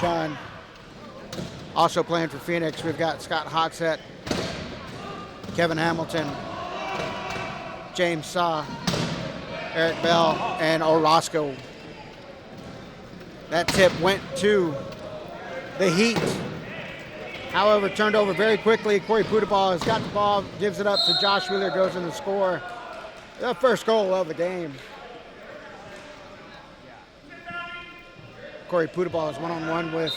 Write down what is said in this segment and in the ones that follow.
Chun. Also playing for Phoenix, we've got Scott Hogsett, Kevin Hamilton, James Saw, Eric Bell, and Orozco. That tip went to the Heat. However, turned over very quickly. Corey Puteball has got the ball, gives it up to Josh Wheeler, goes in the score. The first goal of the game. Corey Puteball is one-on-one with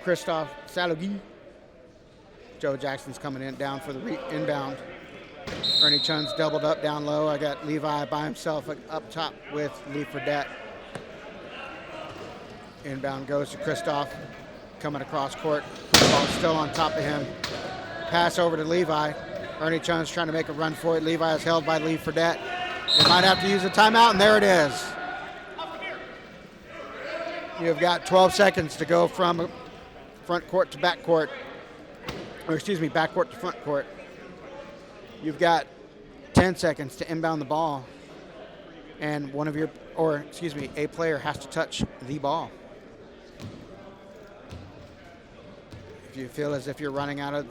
Christoph Salogui. Joe Jackson's coming in down for the inbound. Ernie Chun's doubled up down low. I got Levi by himself up top with Lee Fredette. Inbound goes to Christoph, coming across court. Ball still on top of him. Pass over to Levi. Ernie Chun's trying to make a run for it. Levi is held by Lee Fredette. They might have to use a timeout, and there it is. You've got 12 seconds to go from front court to back court. Or excuse me, back court to front court. You've got 10 seconds to inbound the ball. And a player has to touch the ball. If you feel as if you're running out of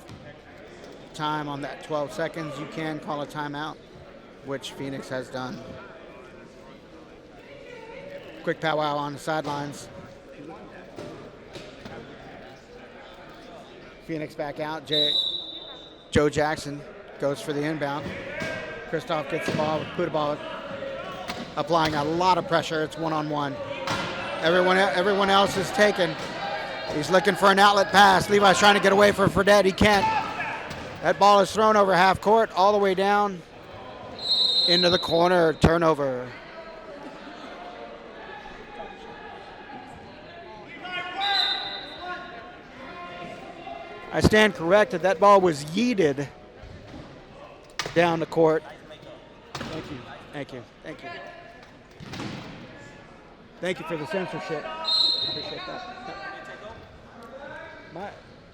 time on that 12 seconds, you can call a timeout, which Phoenix has done. Quick powwow on the sidelines. Phoenix back out. Joe Jackson goes for the inbound. Christoph gets the ball with Puteball applying a lot of pressure. It's one-on-one. Everyone else is taken. He's looking for an outlet pass. Levi's trying to get away from Fredette. He can't. That ball is thrown over half court, all the way down into the corner. Turnover. I stand corrected. That ball was yeeted down the court. Thank you. Thank you. Thank you. Thank you for the censorship. Appreciate that.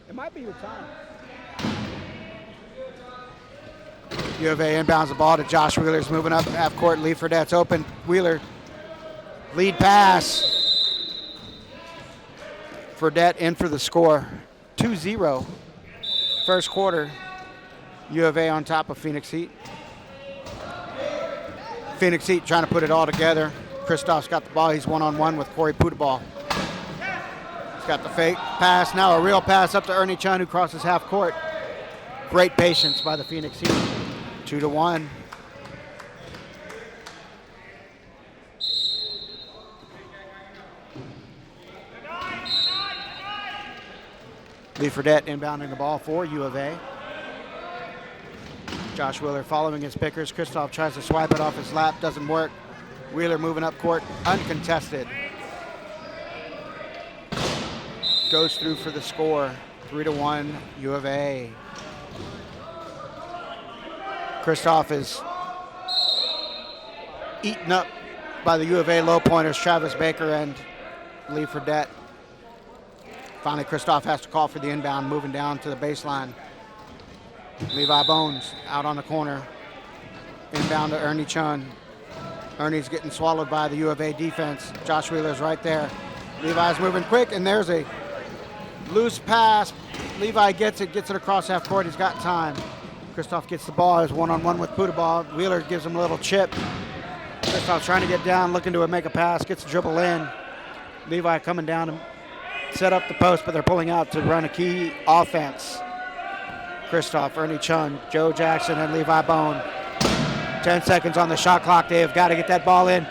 It might be your time. U of A inbounds the ball to Josh Wheeler's moving up half court. Lee Fredette's open. Wheeler, lead pass. Fredette in for the score. 2-0. First quarter. U of A on top of Phoenix Heat. Phoenix Heat trying to put it all together. Christoph's got the ball. He's one-on-one with Corey Puteball. He's got the fake pass. Now a real pass up to Ernie Chun, who crosses half court. Great patience by the Phoenix Heat. 2-1. Lee Fredette inbounding the ball for U of A. Josh Wheeler following his pickers. Christoph tries to swipe it off his lap. Doesn't work. Wheeler moving up court. Uncontested. Goes through for the score. 3-1 U of A. Christoph is eaten up by the U of A low pointers, Travis Baker and Lee Fredette. Finally, Christoph has to call for the inbound, moving down to the baseline. Levi Bones out on the corner. Inbound to Ernie Chun. Ernie's getting swallowed by the U of A defense. Josh Wheeler's right there. Levi's moving quick, and there's a loose pass. Levi gets it across half court. He's got time. Christoph gets the ball. He's one-on-one with Puteball. Wheeler gives him a little chip. Christoph trying to get down, looking to make a pass, gets the dribble in. Levi coming down to set up the post, but they're pulling out to run a key offense. Christoph, Ernie Chun, Joe Jackson, and Levi Bone. 10 seconds on the shot clock. They have got to get that ball in.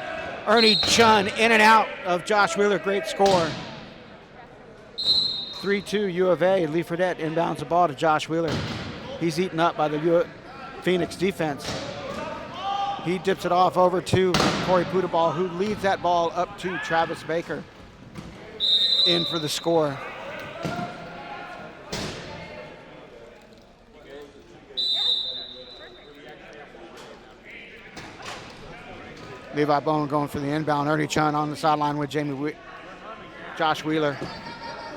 Ernie Chun in and out of Josh Wheeler. Great score. 3-2 U of A. Lee Fredette inbounds the ball to Josh Wheeler. He's eaten up by the Phoenix defense. He dips it off over to Corey Puteball, who leads that ball up to Travis Baker. In for the score. Levi Bone going for the inbound. Ernie Chun on the sideline with Josh Wheeler.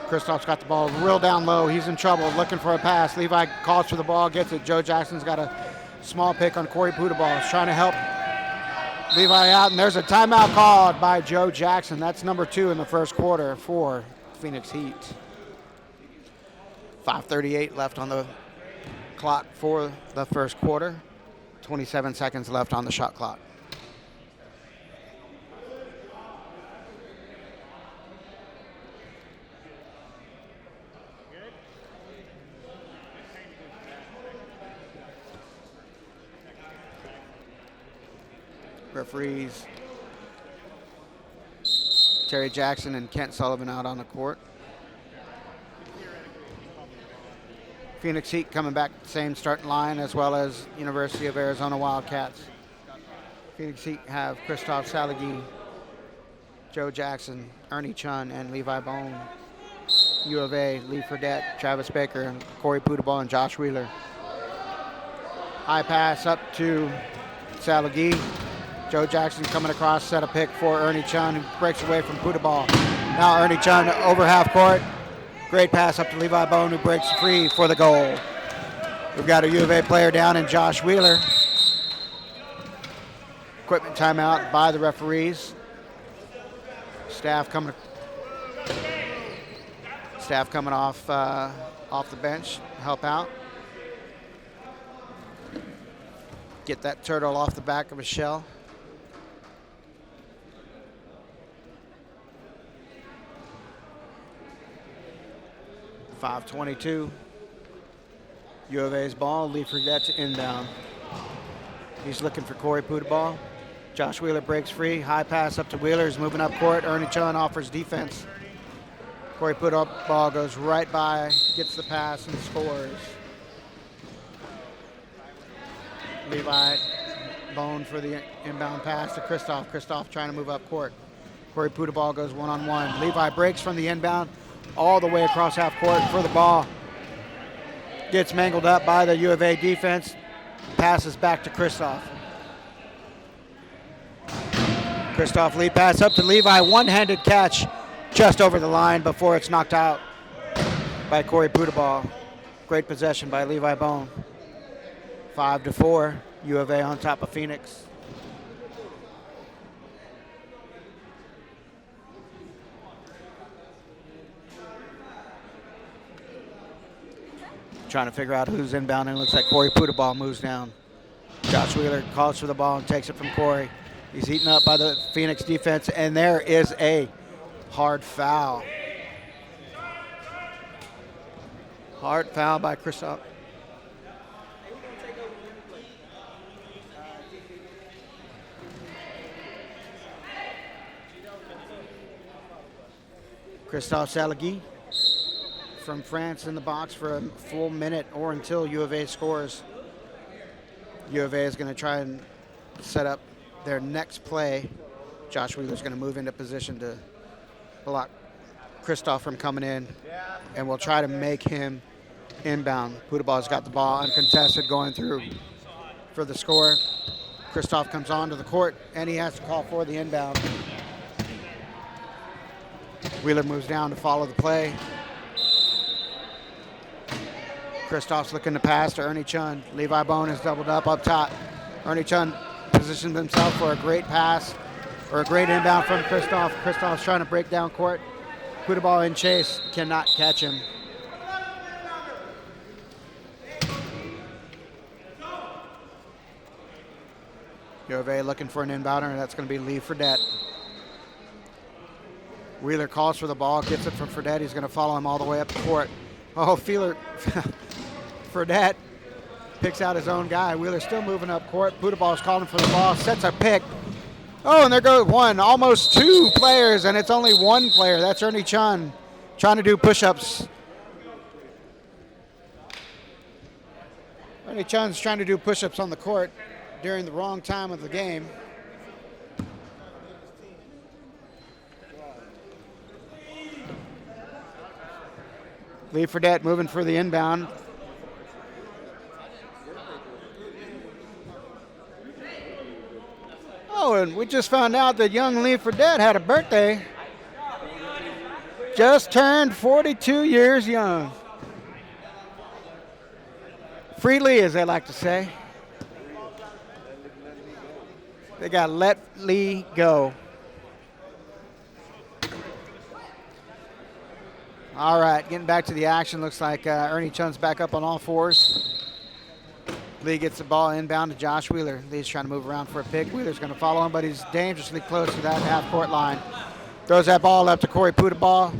Christoph's got the ball real down low. He's in trouble, looking for a pass. Levi calls for the ball, gets it. Joe Jackson's got a small pick on Corey Puteball. He's trying to help Levi out, and there's a timeout called by Joe Jackson. That's number 2 in the first quarter for Phoenix Heat. 5:38 left on the clock for the first quarter. 27 seconds left on the shot clock. Referees Terry Jackson and Kent Sullivan out on the court. Phoenix Heat coming back same starting line as well as University of Arizona Wildcats. Phoenix Heat have Christoph Salagi, Joe Jackson, Ernie Chun, and Levi Bone. U of A, Lee Fredette, Travis Baker, and Corey Pudaball and Josh Wheeler. High pass up to Salagi. Joe Jackson coming across, set a pick for Ernie Chun, who breaks away from Pudaball. Now Ernie Chun over half court. Great pass up to Levi Bone, who breaks free for the goal. We've got a U of A player down in Josh Wheeler. Equipment timeout by the referees. Staff coming off the bench to help out. Get that turtle off the back of his shell. .522. U of A's ball. Lee Fredette to inbound. He's looking for Corey Pudaball. Josh Wheeler breaks free. High pass up to Wheeler. He's moving up court. Ernie Chun offers defense. Corey Pudaball goes right by, gets the pass, and scores. Levi Bone for the inbound pass to Christoph. Christoph trying to move up court. Corey Pudaball goes one-on-one. Levi breaks from the inbound all the way across half court for the ball. Gets mangled up by the U of A defense. Passes back to Christoph. Christoph lead pass up to Levi. One-handed catch just over the line before it's knocked out by Corey Pudaball. Great possession by Levi Bone. 5-4. U of A on top of Phoenix. Trying to figure out who's inbounding. Looks like Corey Pudaball moves down. Josh Wheeler calls for the ball and takes it from Corey. He's eaten up by the Phoenix defense, and there is a hard foul. Hard foul by Christoph. Christoph Salagi from France in the box for a full minute or until U of A scores. U of A is going to try and set up their next play. Josh Wheeler's going to move into position to block Christoph from coming in, and we'll try to make him inbound. Pudaball's got the ball uncontested going through for the score. Christoph comes onto the court, and he has to call for the inbound. Wheeler moves down to follow the play. Christoph's looking to pass to Ernie Chun. Levi Bone is doubled up top. Ernie Chun positions himself for a great pass or a great inbound from Christoph. Christoph's trying to break down court. Pudaball in chase, cannot catch him. U of A looking for an inbounder, and that's going to be Lee Fredette. Wheeler calls for the ball, gets it from Fredette. He's going to follow him all the way up the court. Oh, Fredette picks out his own guy. Wheeler's still moving up court. Pudaball's calling for the ball, sets a pick. Oh, and there goes one, almost two players, and it's only one player. That's Ernie Chun trying to do push-ups. Ernie Chun's trying to do push-ups on the court during the wrong time of the game. Lee Fredette moving for the inbound. Oh, and we just found out that young Lee Fredette had a birthday. Just turned 42 years young. Free Lee, as they like to say. They got to let Lee go. All right, getting back to the action. Looks like Ernie Chun's back up on all fours. Lee gets the ball inbound to Josh Wheeler. Lee's trying to move around for a pick. Wheeler's going to follow him, but he's dangerously close to that half-court line. Throws that ball up to Corey Putaball.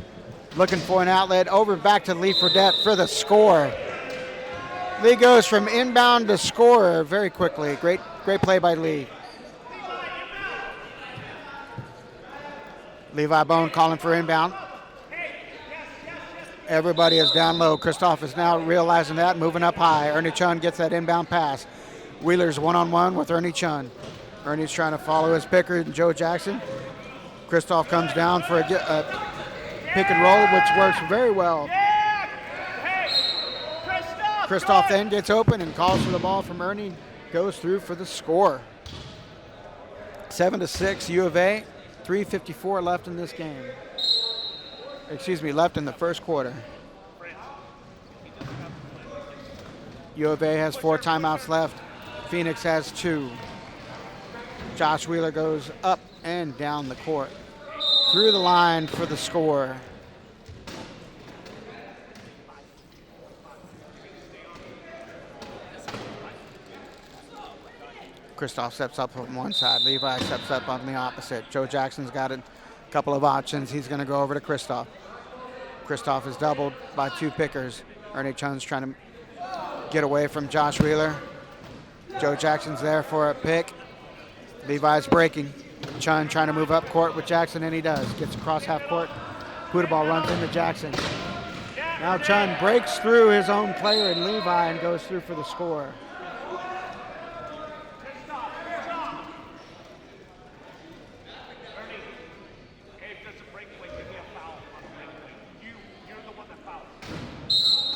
Looking for an outlet. Over back to Lee Fredette for the score. Lee goes from inbound to scorer very quickly. Great play by Lee. Levi Bone calling for inbound. Everybody is down low. Christoph is now realizing that, moving up high. Ernie Chun gets that inbound pass. Wheeler's one-on-one with Ernie Chun. Ernie's trying to follow his picker, Joe Jackson. Christoph comes down for a pick and roll, which works very well. Christoph then gets open and calls for the ball from Ernie. Goes through for the score. 7-6 U of A. 3:54 left in this game. Left in the first quarter. U of A has 4 timeouts left. Phoenix has 2. Josh Wheeler goes up and down the court. Through the line for the score. Christoph steps up on one side. Levi steps up on the opposite. Joe Jackson's got a couple of options. He's going to go over to Christoph. Christoph is doubled by 2 pickers. Ernie Chun's trying to get away from Josh Wheeler. Joe Jackson's there for a pick. Levi's breaking. Chun trying to move up court with Jackson, and he does. Gets across half court. Putaball runs into Jackson. Now Chun breaks through his own player and Levi and goes through for the score.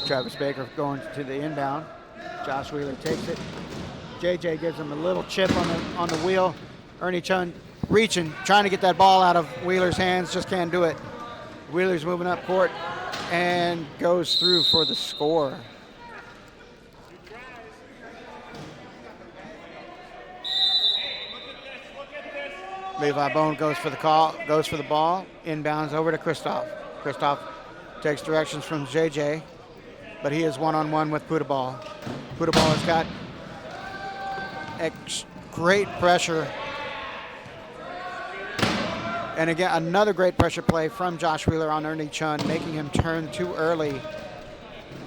Travis Baker going to the inbound. Josh Wheeler takes it. JJ gives him a little chip on the wheel. Ernie Chun reaching, trying to get that ball out of Wheeler's hands, just can't do it. Wheeler's moving up court and goes through for the score. Levi Bone goes for the ball, inbounds over to Christoph. Christoph takes directions from JJ, but he is one-on-one with Putaball. Putaball has got great pressure. And again, another great pressure play from Josh Wheeler on Ernie Chun, making him turn too early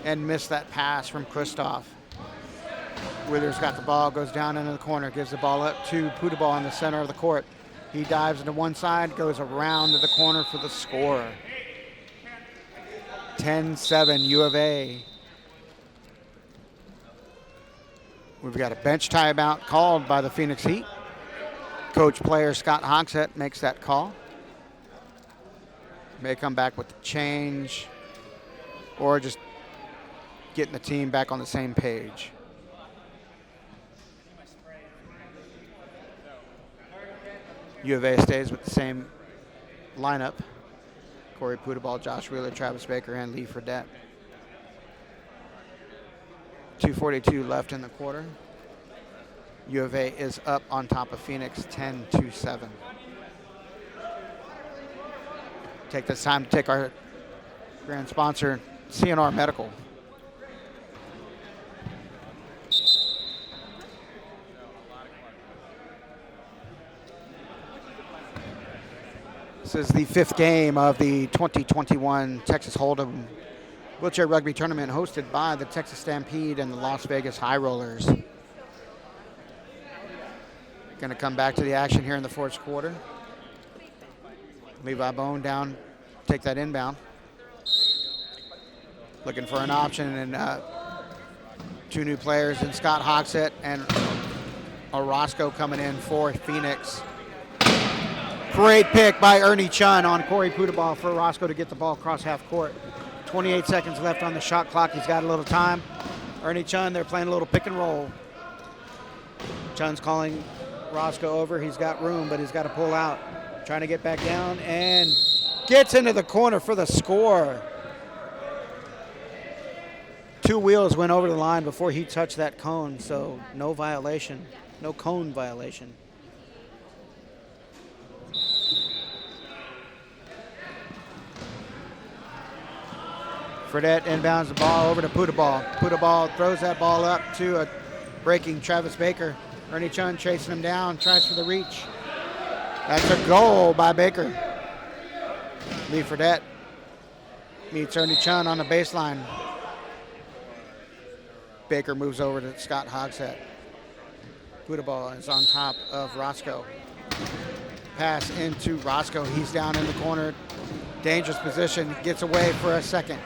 and miss that pass from Christoph. Wheeler's got the ball, goes down into the corner, gives the ball up to Putaball in the center of the court. He dives into one side, goes around to the corner for the score. 10-7 U of A. We've got a bench timeout called by the Phoenix Heat. Coach player Scott Hogsett makes that call. May come back with the change or just getting the team back on the same page. U of A stays with the same lineup. Corey Putaball, Josh Wheeler, Travis Baker, and Lee Fredette. 2:42 left in the quarter. U of A is up on top of Phoenix 10-7. Take this time to take our grand sponsor, CNR Medical. This is the 5th game of the 2021 Texas Hold'em Wheelchair Rugby Tournament hosted by the Texas Stampede and the Las Vegas High Rollers. Going to come back to the action here in the 4th quarter. Levi Bone down, take that inbound. Looking for an option, and 2 new players in Scott Hogsett and Orozco coming in for Phoenix. Great pick by Ernie Chun on Corey Putaball for Orozco to get the ball across half court. 28 seconds left on the shot clock. He's got a little time. Ernie Chun, they're playing a little pick and roll. Chun's calling Orozco over. He's got room, but he's got to pull out. Trying to get back down and gets into the corner for the score. 2 wheels went over the line before he touched that cone, so no violation, no cone violation. Fredette inbounds the ball over to Puttaball. Puttaball throws that ball up to a breaking Travis Baker. Ernie Chun chasing him down, tries for the reach. That's a goal by Baker. Lee Fredette meets Ernie Chun on the baseline. Baker moves over to Scott Hogshead. Puttaball is on top of Roscoe. Pass into Roscoe. He's down in the corner. Dangerous position. Gets away for a second.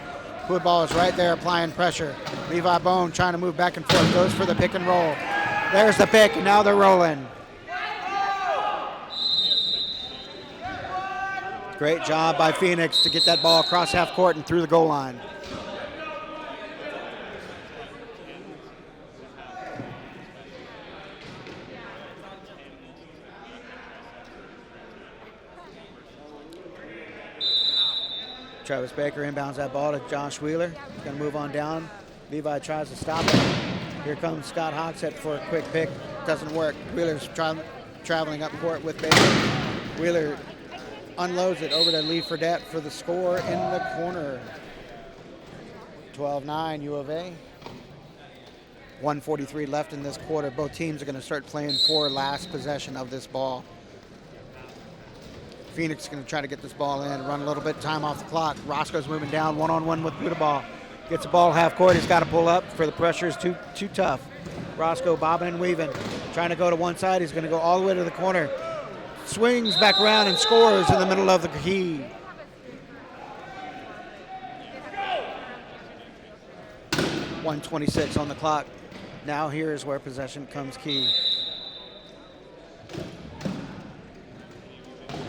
Puttaball is right there applying pressure. Levi Bone trying to move back and forth. Goes for the pick and roll. There's the pick, and now they're rolling. Great job by Phoenix to get that ball across half court and through the goal line. Travis Baker inbounds that ball to Josh Wheeler. He's going to move on down. Levi tries to stop it. Here comes Scott Hogshead for a quick pick. Doesn't work. Wheeler's traveling up court with Baker. Wheeler unloads it over to Lee Fredette for the score in the corner. 12-9 U of A. 1:43 left in this quarter. Both teams are going to start playing for last possession of this ball. Phoenix is going to try to get this ball in, run a little bit, time off the clock. Roscoe's moving down, one-on-one with Puttaball. Gets the ball half court. He's got to pull up for the pressure is too tough. Roscoe bobbing and weaving, trying to go to one side. He's going to go all the way to the corner. Swings back around and scores in the middle of the key. .126 on the clock. Now here's where possession comes key.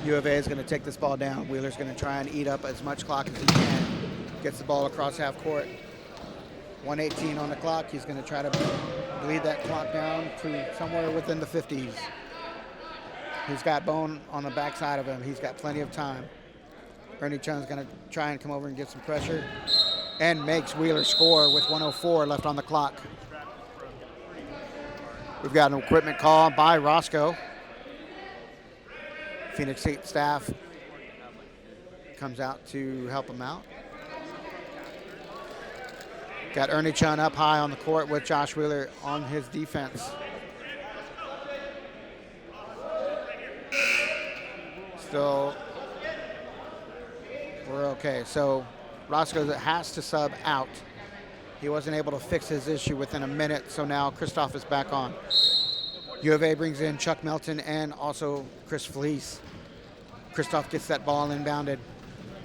U of A is going to take this ball down. Wheeler's going to try and eat up as much clock as he can. Gets the ball across half court. 1:18 on the clock. He's going to try to bleed that clock down to somewhere within the 50s. He's got Bone on the backside of him. He's got plenty of time. Ernie Chun's going to try and come over and get some pressure and makes Wheeler score with 1:04 left on the clock. We've got an equipment call by Roscoe. Phoenix State staff comes out to help him out. Got Ernie Chun up high on the court with Josh Wheeler on his defense. Still, we're okay. So Roscoe has to sub out. He wasn't able to fix his issue within a minute, so now Christoph is back on. U of A brings in Chuck Melton and also Chris Felice. Christoph gets that ball inbounded.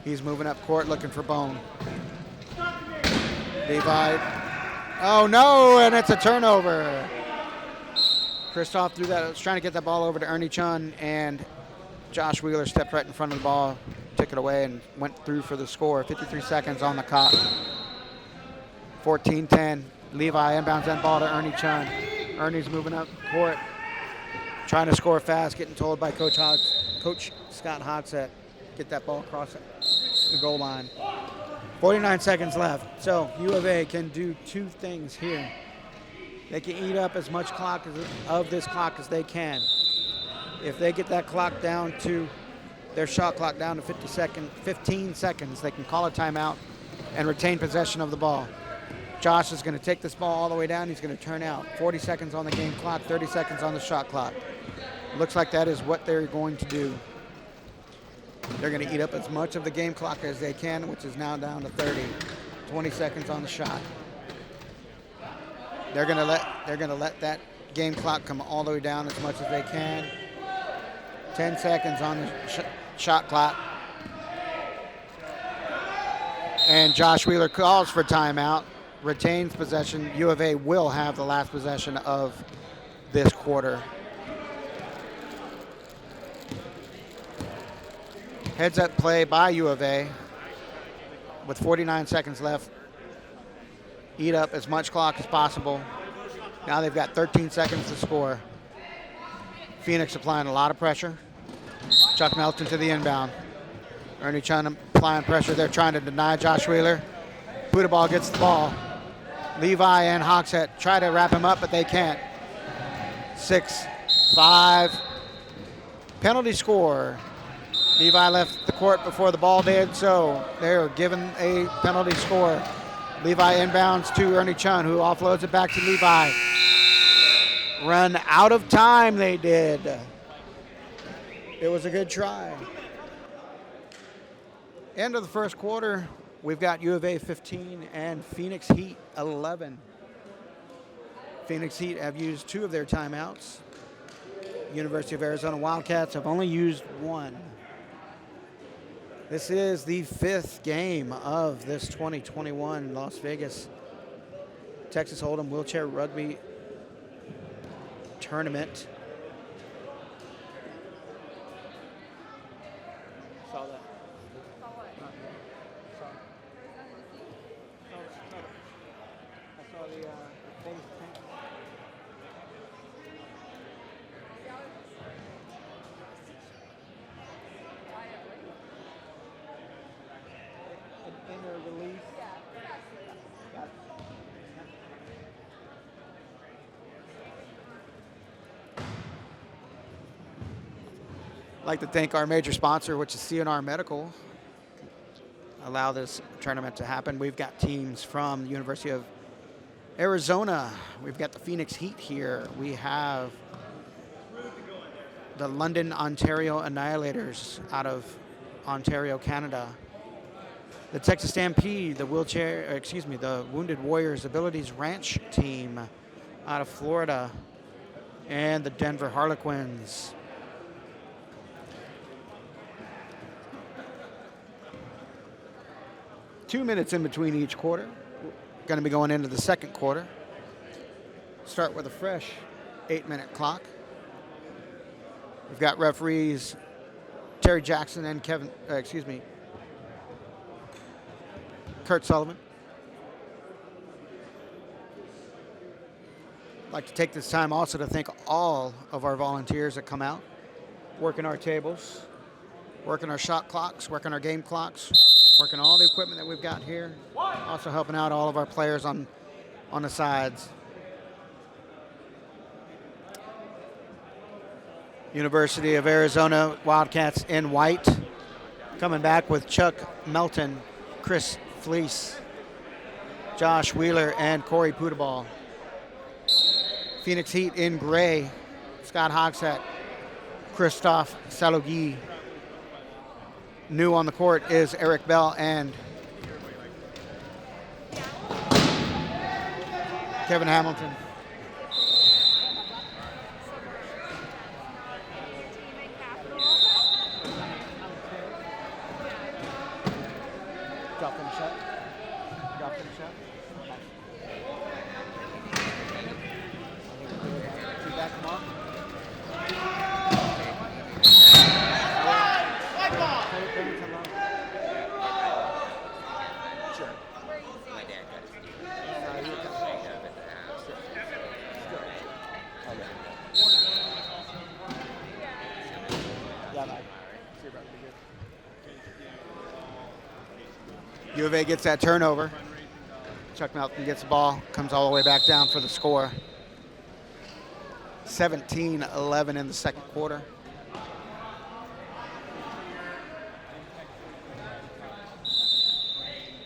He's moving up court looking for Bone. Levi. Oh no, and it's a turnover. Christoph threw that, was trying to get that ball over to Ernie Chun, and Josh Wheeler stepped right in front of the ball, took it away, and went through for the score. 53 seconds on the clock. 14-10. Levi inbounds that ball to Ernie Chun. Ernie's moving up court, trying to score fast, getting told by Coach Scott Hogshead, get that ball across the goal line. 49 seconds left. So U of A can do two things here. They can eat up as much clock of this clock as they can. If they get that clock down to, their shot clock down to 15 seconds, they can call a timeout and retain possession of the ball. Josh is going to take this ball all the way down. He's going to turn out. 40 seconds on the game clock, 30 seconds on the shot clock. Looks like that is what they're going to do. They're going to eat up as much of the game clock as they can, which is now down to 30. 20 seconds on the shot. They're going to let that game clock come all the way down as much as they can. 10 seconds on the shot clock. And Josh Wheeler calls for timeout. Retains possession. U of A will have the last possession of this quarter. Heads up play by U of A with 49 seconds left. Eat up as much clock as possible. Now they've got 13 seconds to score. Phoenix applying a lot of pressure. Chuck Melton to the inbound. Ernie Chun applying pressure. They're trying to deny Josh Wheeler. Puttaball gets the ball. Levi and Hogshead try to wrap him up, but they can't. 6-5. Penalty score. Levi left the court before the ball did, so they're given a penalty score. Levi inbounds to Ernie Chun, who offloads it back to Levi. Run out of time, they did. It was a good try. End of the first quarter, we've got U of A 15 and Phoenix Heat 11. Phoenix Heat have used 2 of their timeouts. University of Arizona Wildcats have only used 1. This is the 5th game of this 2021 Las Vegas Texas Hold'em Wheelchair Rugby Tournament. Saw that. I saw the face paint. An inner release. Got it. I'd like to thank our major sponsor, which is CNR Medical, allow this tournament to happen. We've got teams from the University of Arizona. We've got the Phoenix Heat here. We have the London, Ontario Annihilators out of Ontario, Canada. The Texas Stampede, the Wounded Warriors Abilities Ranch team out of Florida, and the Denver Harlequins. Two minutes in between each quarter. Going to be going into the second quarter. Start with a fresh 8-minute clock. We've got referees Terry Jackson and Kurt Sullivan. I'd like to take this time also to thank all of our volunteers that come out, working our tables, working our shot clocks, working our game clocks, working all the equipment that we've got here. Also helping out all of our players on the sides. University of Arizona Wildcats in white. Coming back with Chuck Melton, Chris Fleece, Josh Wheeler, and Corey Pudaball. Phoenix Heat in gray, Scott Hogsett, Christophe Salogui. New on the court is Eric Bell and Kevin Hamilton. Drop in the shot. Drop in the shot. Two back them off. U of A gets that turnover. Chuck Melton gets the ball, comes all the way back down for the score. 17-11 in the second quarter.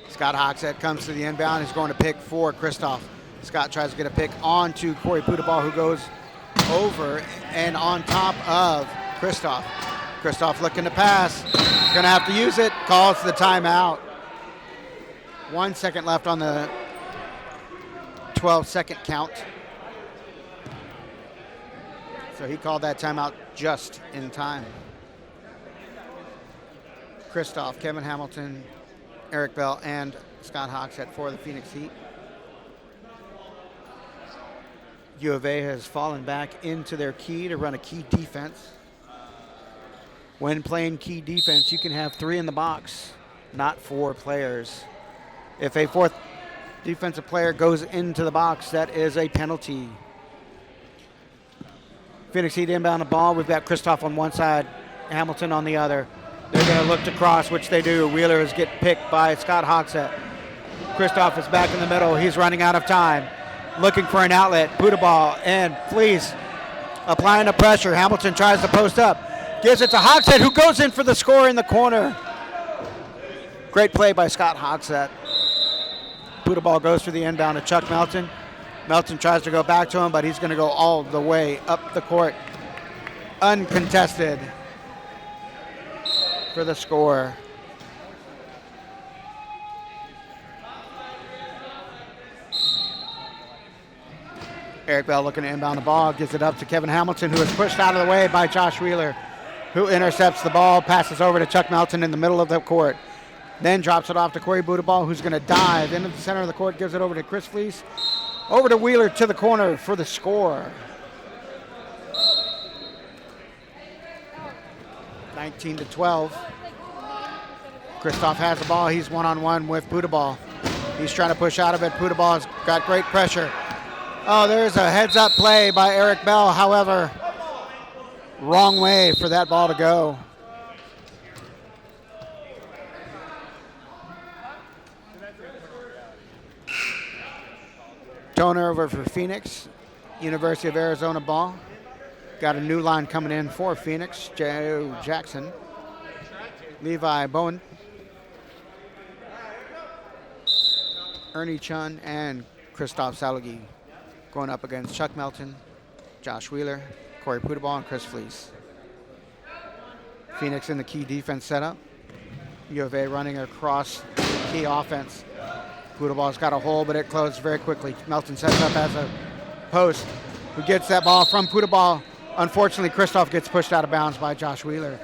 Scott Hogsett comes to the inbound. He's going to pick for Christoph. Scott tries to get a pick on to Corey Pudaball, who goes over and on top of Christoph. Christoph looking to pass. Going to have to use it. Calls the timeout. 1 second left on the 12-second count. So he called that timeout just in time. Christoph, Kevin Hamilton, Eric Bell, and Scott Hogsett for the Phoenix Heat. U of A has fallen back into their key to run a key defense. When playing key defense, you can have 3 in the box, not 4 players. If a 4th defensive player goes into the box, that is a penalty. Phoenix Heat inbound the ball. We've got Christoph on one side, Hamilton on the other. They're going to look to cross, which they do. Wheeler is get picked by Scott Hogsett. Christoph is back in the middle. He's running out of time. Looking for an outlet. Pudaball and Fleece applying the pressure. Hamilton tries to post up. Gives it to Hogsett, who goes in for the score in the corner. Great play by Scott Hogsett. Buddha ball goes for the inbound to Chuck Melton. Melton tries to go back to him, but he's going to go all the way up the court. Uncontested for the score. Eric Bell looking to inbound the ball, gives it up to Kevin Hamilton, who is pushed out of the way by Josh Wheeler, who intercepts the ball, passes over to Chuck Melton in the middle of the court. Then drops it off to Corey Budabal, who's going to dive into the center of the court, gives it over to Chris Fleece. Over to Wheeler to the corner for the score. 19-12. Kristoff has the ball. He's one-on-one with Budabal. He's trying to push out of it. Budabal's got great pressure. Oh, there's a heads-up play by Eric Bell. However, wrong way for that ball to go. Turnover for Phoenix. University of Arizona ball. Got a new line coming in for Phoenix. Joe Jackson. Levi Bowen. Ernie Chun and Kristoff Salagi going up against Chuck Melton, Josh Wheeler, Corey Budabal, and Chris Fleece. Phoenix in the key defense setup. U of A running across key offense. Budabal's got a hole, but it closed very quickly. Melton sets up as a post, who gets that ball from Budabal. Unfortunately, Kristoff gets pushed out of bounds by Josh Wheeler.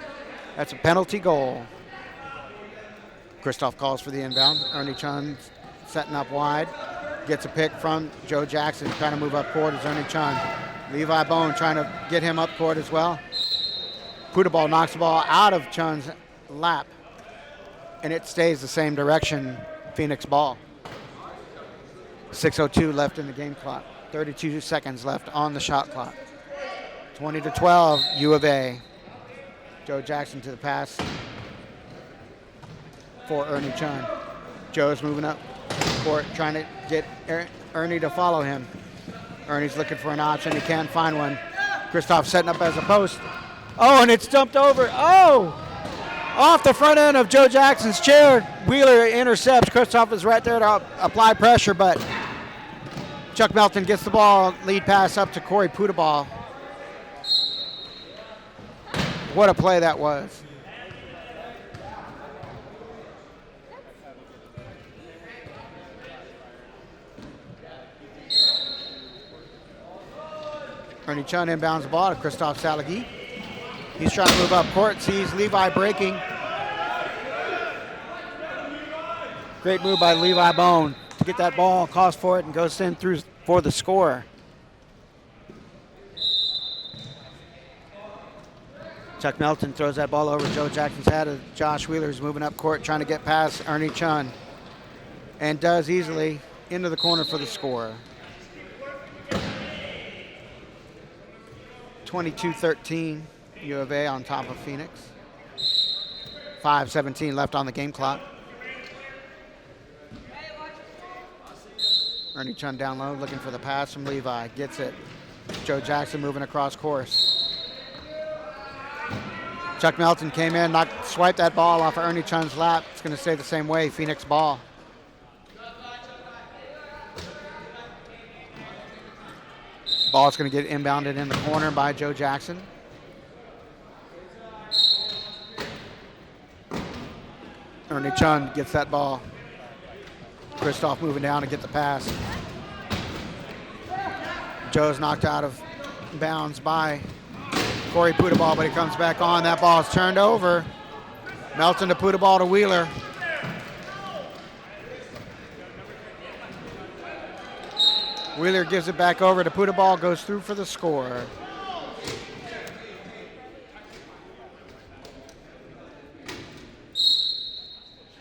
That's a penalty goal. Kristoff calls for the inbound. Ernie Chun setting up wide. Gets a pick from Joe Jackson, trying to move up court is Ernie Chun. Levi Bone trying to get him up court as well. Budabal knocks the ball out of Chun's lap, and it stays the same direction, Phoenix ball. 6:02 left in the game clock. 32 seconds left on the shot clock. 20-12, U of A. Joe Jackson to the pass for Ernie Chun. Joe's moving up court, trying to get Ernie to follow him. Ernie's looking for an option. He can't find one. Kristoff setting up as a post. Oh, and it's dumped over. Oh! Off the front end of Joe Jackson's chair. Wheeler intercepts. Kristoff is right there to apply pressure, but Chuck Melton gets the ball. Lead pass up to Corey Budabal. What a play that was. Ernie Chun inbounds the ball to Kristoff Salagi. He's trying to move up court, sees Levi breaking. Great move by Levi Bone to get that ball, calls for it, and goes in through for the score. Chuck Melton throws that ball over Joe Jackson's head. Josh Wheeler's moving up court, trying to get past Ernie Chun, and does easily into the corner for the score. 22-13, U of A on top of Phoenix. 5:17 left on the game clock. Ernie Chun down low, looking for the pass from Levi. Gets it. Joe Jackson moving across course. Chuck Melton came in, swiped that ball off of Ernie Chun's lap. It's going to stay the same way, Phoenix ball. Ball's going to get inbounded in the corner by Joe Jackson. Ernie Chun gets that ball. Kristoff moving down to get the pass. Joe's knocked out of bounds by Corey Budabal, but he comes back on. That ball is turned over. Melton to Budabal to Wheeler. Wheeler gives it back over to Budabal, goes through for the score.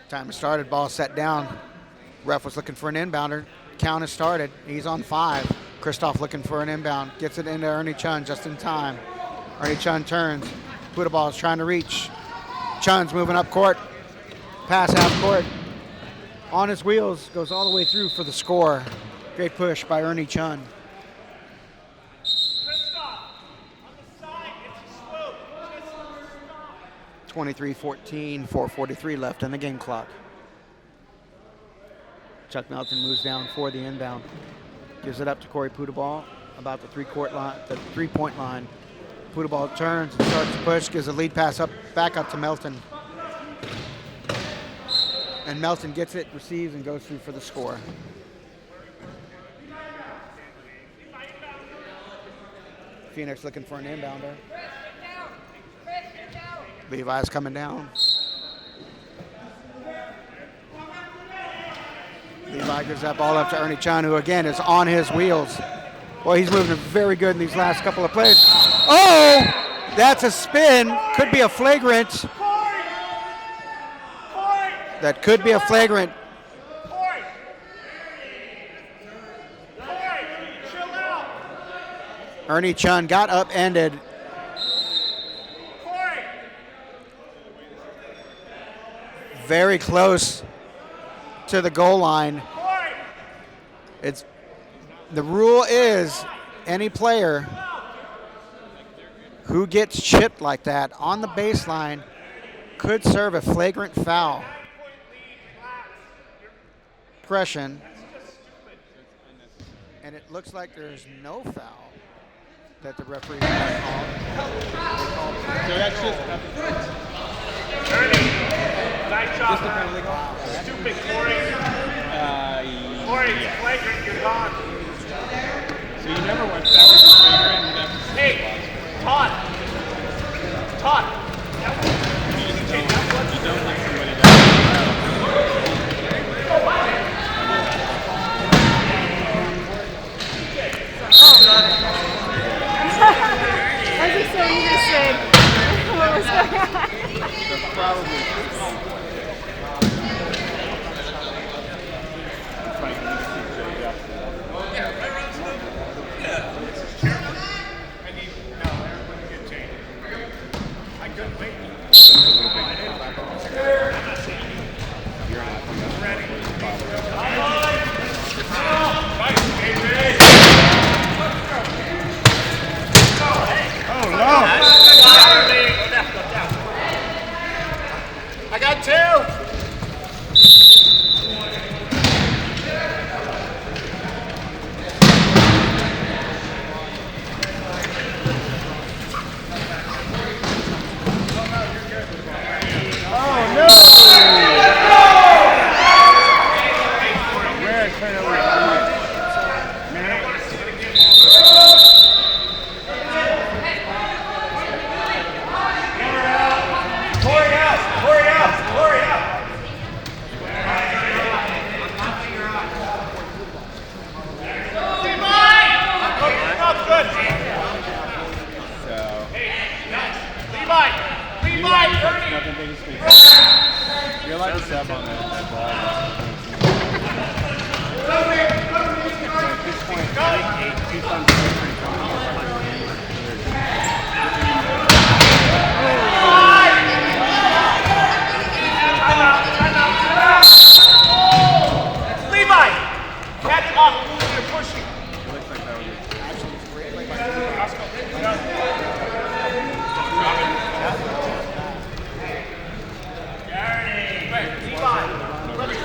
Time has started, ball set down. Ref was looking for an inbounder. Count has started. He's on 5. Kristoff looking for an inbound. Gets it into Ernie Chun just in time. Ernie Chun turns. Budabal is trying to reach. Chun's moving up court. Pass half court. On his wheels, goes all the way through for the score. Great push by Ernie Chun. 23-14, 4:43 left in the game clock. Chuck Melton moves down for the inbound. Gives it up to Corey Pudaball about the three-point line. Pudaball turns and starts to push, gives a lead pass back up to Melton. And Melton gets it, receives, and goes through for the score. Phoenix looking for an inbounder. Levi's coming down. Levi gives that ball up to Ernie Chun, who again is on his wheels. Boy, he's moving very good in these last couple of plays. Oh, that's a spin. Could be a flagrant. That could be a flagrant. Ernie Chun got upended. Very close to the goal line. The rule is any player who gets chipped like that on the baseline could serve a flagrant foul. Impression, and it looks like there's no foul that the referee called. So that's just nice job. Stupid, Corey. Corey, it's flagrant. You're gone. So you never went backwards to flagrant. Hey, Todd. Todd. You don't let somebody down. I was just so interested what was going on. Probably. I got two. You're allowed to sub on that ball. At this point, I think 8 2 Levi, catch up. You're pushing. It looks like that was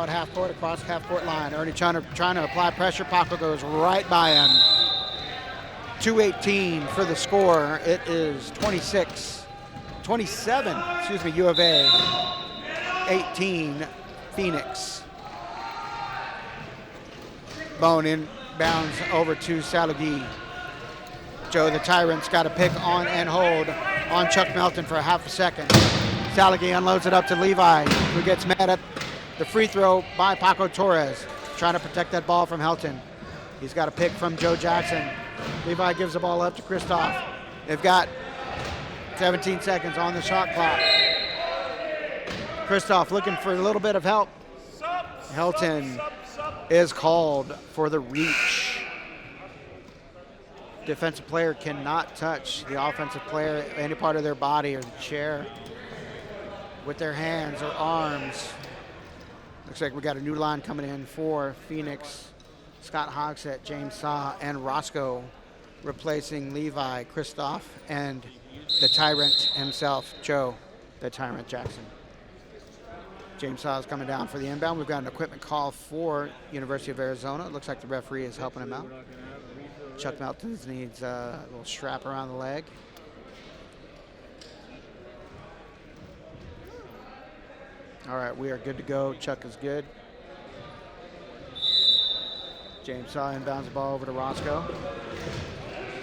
Out half court, across half court line. Ernie trying to apply pressure. Paco goes right by him. 2:18 for the score. It is 27, U of A, 18, Phoenix. Bone inbounds over to Salagi. Joe the Tyrant's got a pick on and hold on Chuck Melton for a half a second. Salagi unloads it up to Levi, who gets mad at the free throw by Paco Torres, trying to protect that ball from Helton. He's got a pick from Joe Jackson. Levi gives the ball up to Kristoff. They've got 17 seconds on the shot clock. Kristoff looking for a little bit of help. Helton is called for the reach. Defensive player cannot touch the offensive player, any part of their body or the chair with their hands or arms. Looks like we got a new line coming in for Phoenix. Scott Hogsett, James Saw, and Roscoe replacing Levi, Kristoff, and the Tyrant himself, Joe, the Tyrant Jackson. James Saw is coming down for the inbound. We've got an equipment call for University of Arizona. It looks like the referee is helping him out. Chuck Melton needs a little strap around the leg. All right, we are good to go. Chuck is good. James Saw inbounds the ball over to Roscoe.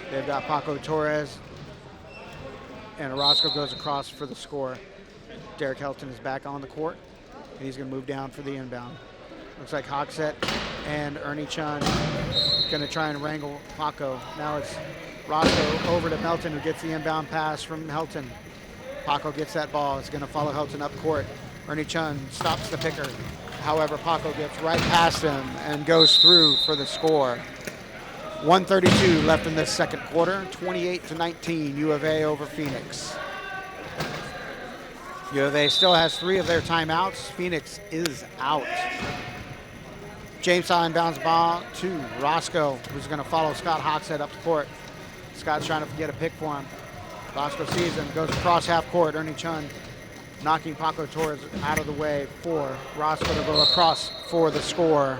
They've got Paco Torres, and Roscoe goes across for the score. Derek Helton is back on the court, and he's going to move down for the inbound. Looks like Hogsett and Ernie Chun going to try and wrangle Paco. Now it's Roscoe over to Melton, who gets the inbound pass from Helton. Paco gets that ball. It's going to follow Helton up court. Ernie Chun stops the picker. However, Paco gets right past him and goes through for the score. 1:32 left in this second quarter. 28-19, U of A over Phoenix. U of A still has 3 of their timeouts. Phoenix is out. James Saw inbounds ball to Roscoe, who's going to follow Scott Hogsett up the court. Scott's trying to get a pick for him. Roscoe sees him, goes across half court. Ernie Chun knocking Paco Torres out of the way for Roscoe to go across for the score.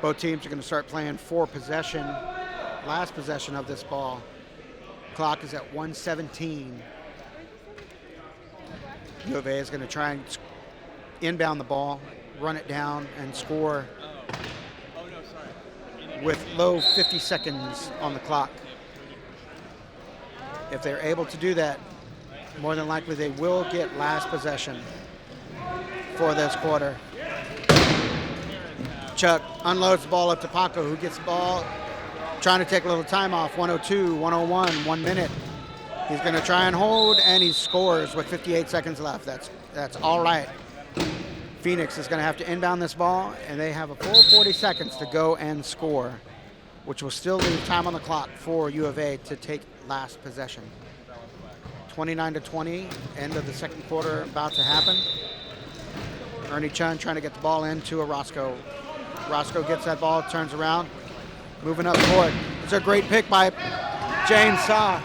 Both teams are going to start playing for possession, last possession of this ball. Clock is at 1:17. U of A is going to try and inbound the ball, run it down, and score with low 50 seconds on the clock. If they're able to do that, more than likely they will get last possession for this quarter. Chuck unloads the ball up to Paco, who gets the ball, trying to take a little time off. 1:02, 1:01, 1 minute. He's going to try and hold, and he scores with 58 seconds left. That's all right. Phoenix is going to have to inbound this ball, and they have a full 40 seconds to go and score, which will still leave time on the clock for U of A to take last possession. 29-20, end of the second quarter about to happen. Ernie Chun trying to get the ball into a Roscoe. Roscoe gets that ball, turns around, moving up court. It's a great pick by James Saw.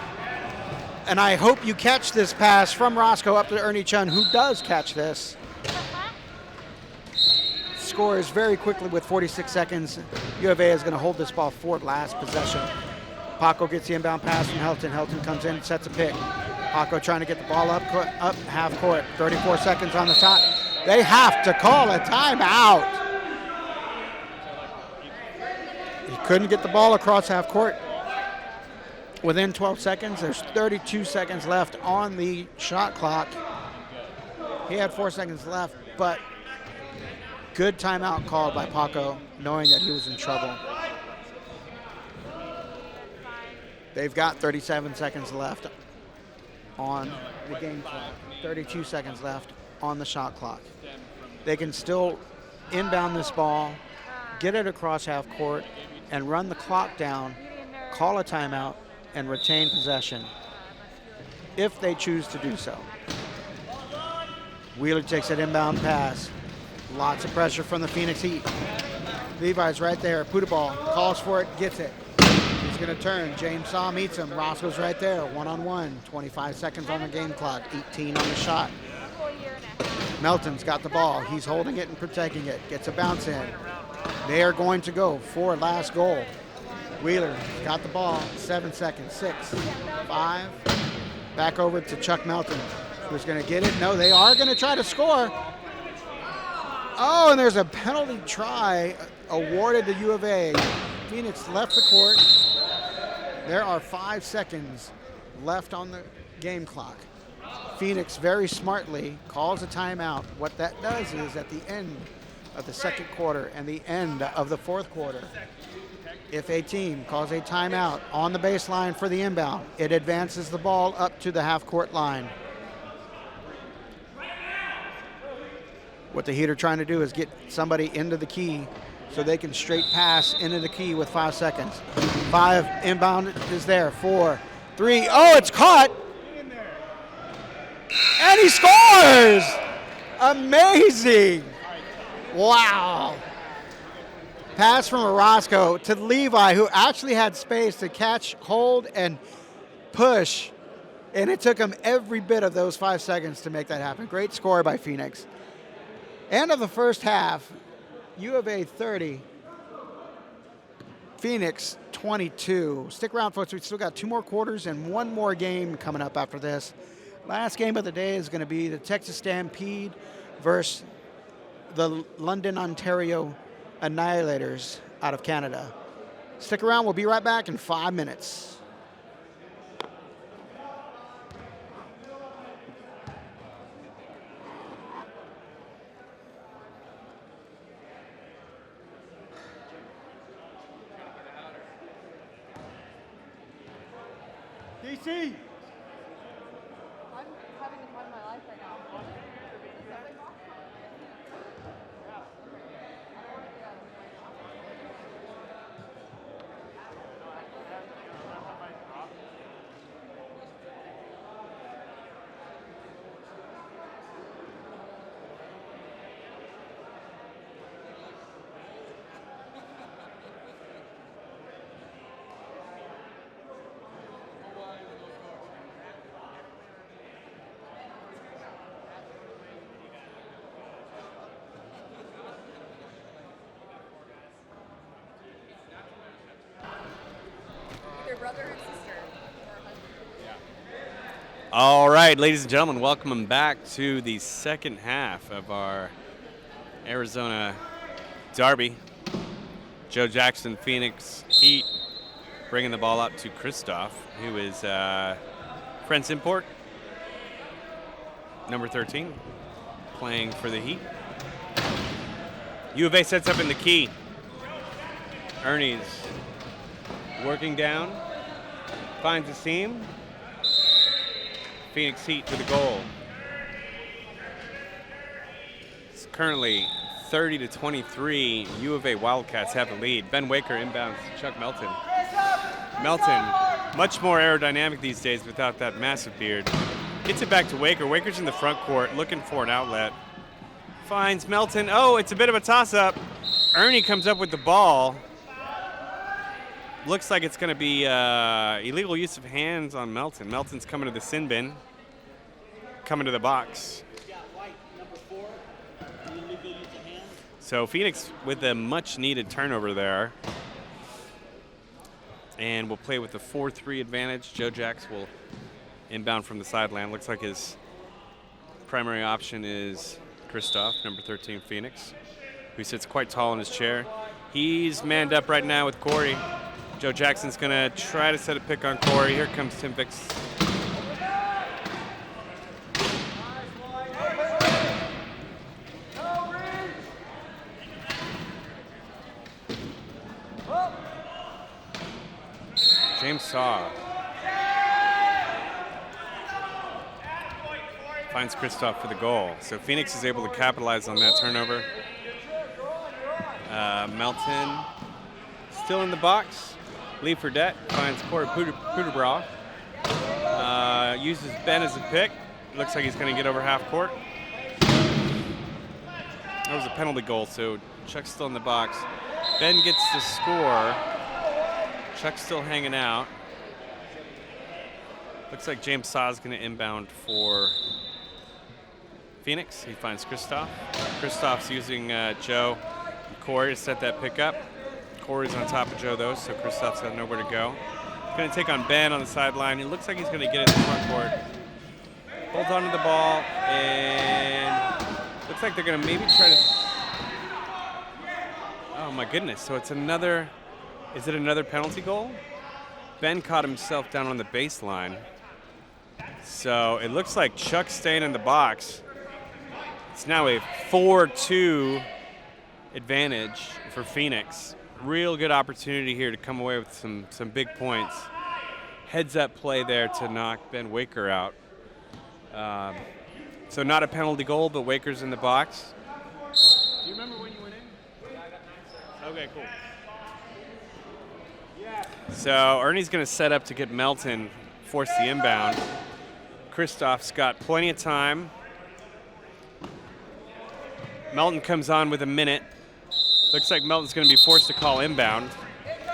And I hope you catch this pass from Roscoe up to Ernie Chun, who does catch this. Scores very quickly with 46 seconds. U of A is going to hold this ball for last possession. Paco gets the inbound pass from Helton. Helton comes in and sets a pick. Paco trying to get the ball up half court. 34 seconds on the shot. They have to call a timeout. He couldn't get the ball across half court. Within 12 seconds, there's 32 seconds left on the shot clock. He had 4 seconds left, but good timeout called by Paco, knowing that he was in trouble. They've got 37 seconds left on the game clock, 32 seconds left on the shot clock. They can still inbound this ball, get it across half court, and run the clock down, call a timeout, and retain possession if they choose to do so. Wheeler takes that inbound pass. Lots of pressure from the Phoenix Heat. Levi's right there. Puteball calls for it, gets it. He's going to turn. James Saw meets him. Roscoe's right there. One-on-one. 25 seconds on the game clock. 18 on the shot. Melton's got the ball. He's holding it and protecting it. Gets a bounce in. They are going to go for last goal. Wheeler got the ball. 7 seconds. 6, 5. Back over to Chuck Melton, who's going to get it. No, they are going to try to score. Oh, and there's a penalty try awarded to U of A. Phoenix left the court. There are 5 seconds left on the game clock. Phoenix very smartly calls a timeout. What that does is at the end of the second quarter and the end of the fourth quarter, if a team calls a timeout on the baseline for the inbound, it advances the ball up to the half-court line. What the Heat are trying to do is get somebody into the key so they can straight pass into the key with 5 seconds. 5, inbound is there. 4, 3, oh, it's caught! And he scores! Amazing! Wow. Pass from Orozco to Levi, who actually had space to catch, hold, and push. And it took him every bit of those 5 seconds to make that happen. Great score by Phoenix. End of the first half, U of A 30, Phoenix 22. Stick around, folks. We've still got 2 more quarters and 1 more game coming up after this. Last game of the day is going to be the Texas Stampede versus the London, Ontario Annihilators out of Canada. Stick around. We'll be right back in 5 minutes. DC! I'm having the time of my life right now. Brother and sister or husband. All right, ladies and gentlemen, welcome back to the second half of our Arizona derby. Joe Jackson, Phoenix Heat, bringing the ball up to Kristoff, who is French import, number 13, playing for the Heat. U of A sets up in the key. Ernie's working down, finds a seam. Phoenix Heat to the goal. It's currently 30-23. U of A Wildcats have the lead. Ben Waker inbounds to Chuck Melton. Melton, much more aerodynamic these days without that massive beard. Gets it back to Waker. Waker's in the front court looking for an outlet. Finds Melton. Oh, it's a bit of a toss-up. Ernie comes up with the ball. Looks like it's going to be illegal use of hands on Melton. Melton's coming to the sin bin, coming to the box. So Phoenix with a much-needed turnover there. And we'll play with the 4-3 advantage. Joe Jacks will inbound from the sideline. Looks like his primary option is Kristoff, number 13 Phoenix, who sits quite tall in his chair. He's manned up right now with Corey. Joe Jackson's going to try to set a pick on Corey. Here comes Tim Vicks. James Saw finds Kristoff for the goal. So Phoenix is able to capitalize on that turnover. Melton still in the box. Lee Fredette finds Corey Puderbrough. Uses Ben as a pick. Looks like he's going to get over half court. That was a penalty goal, so Chuck's still in the box. Ben gets the score. Chuck's still hanging out. Looks like James Saw is going to inbound for Phoenix. He finds Kristoff. Kristoff's using Joe and Corey to set that pick up. Corey's on top of Joe, though, so Kristoff's got nowhere to go. He's going to take on Ben on the sideline. It looks like he's going to get in the front court. Holds on to the ball, and looks like they're going to maybe try to... Oh, my goodness. So it's another... Is it another penalty goal? Ben caught himself down on the baseline. So it looks like Chuck's staying in the box. It's now a 4-2 advantage for Phoenix. Real good opportunity here to come away with some big points. Heads up play there to knock Ben Waker out. So not a penalty goal, but Waker's in the box. Do you remember when you went in? Okay, cool. So Ernie's going to set up to get Melton, force the inbound. Kristoff's got plenty of time. Melton comes on with a minute. Looks like Melton's going to be forced to call inbound.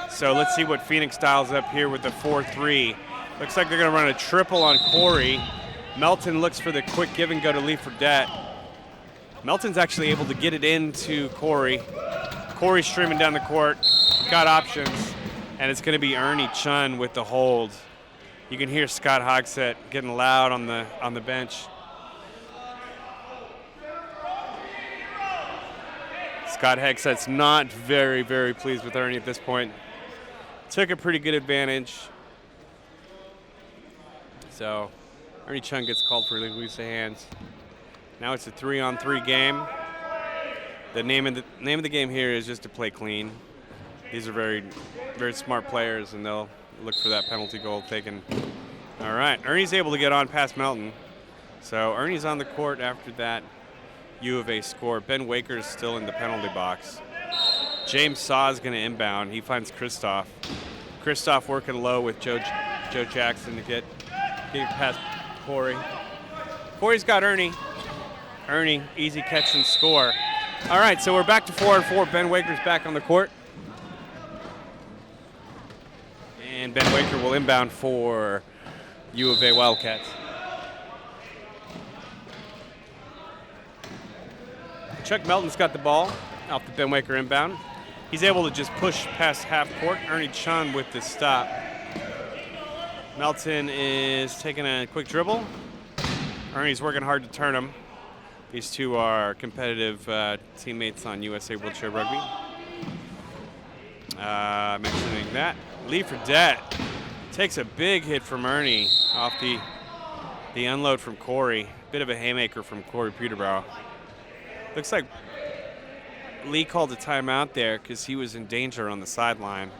So let's see what Phoenix dials up here with the 4-3. Looks like they're going to run a triple on Corey. Melton looks for the quick give and go to Lee Fredette. Melton's actually able to get it into Corey. Corey's streaming down the court, got options, and it's going to be Ernie Chun with the hold. You can hear Scott Hogsett getting loud on the bench. Scott Hogsett's not very, very pleased with Ernie at this point. Took a pretty good advantage. So Ernie Chun gets called for loose hands. Now it's a 3-on-3 game. The name of the game here is just to play clean. These are very, very smart players, and they'll look for that penalty goal taken. All right, Ernie's able to get on past Melton. So Ernie's on the court after that U of A score. Ben Waker's still in the penalty box. James Saw is going to inbound. He finds Kristoff. Kristoff working low with Joe Jackson to get past Corey. Corey's got Ernie. Ernie, easy catch and score. All right, so we're back to 4-4. Ben Waker's back on the court. And Ben Waker will inbound for U of A Wildcats. Chuck Melton's got the ball off the Ben Waker inbound. He's able to just push past half court. Ernie Chun with the stop. Melton is taking a quick dribble. Ernie's working hard to turn him. These two are competitive teammates on USA Wheelchair Rugby. Mentioning that, Lee Fredette takes a big hit from Ernie off the unload from Corey. Bit of a haymaker from Corey Peterborough. Looks like Lee called a timeout there because he was in danger on the sideline.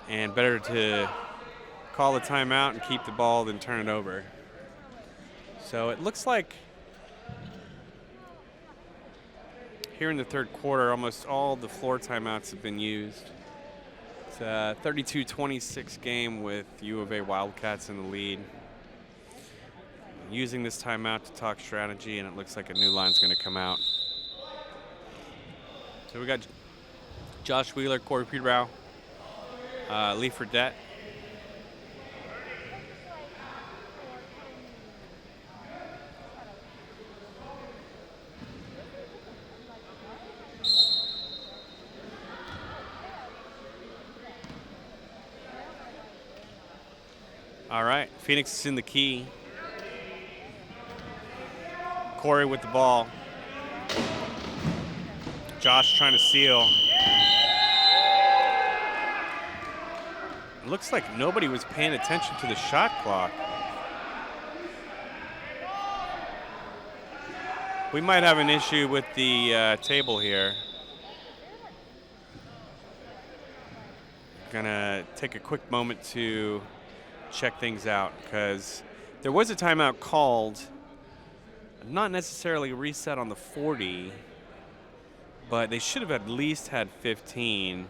And better to call a timeout and keep the ball than turn it over. So it looks like here in the third quarter, almost all the floor timeouts have been used. It's a 32-26 game with U of A Wildcats in the lead. Using this timeout to talk strategy, and it looks like a new line's going to come out. So we got Josh Wheeler, Corey Peterborough, Lee Fredette. All right, Phoenix is in the key. Corey with the ball. Josh trying to seal. It looks like nobody was paying attention to the shot clock. We might have an issue with the table here. Gonna take a quick moment to check things out because there was a timeout called, not necessarily reset on the 40, but they should have at least had 15.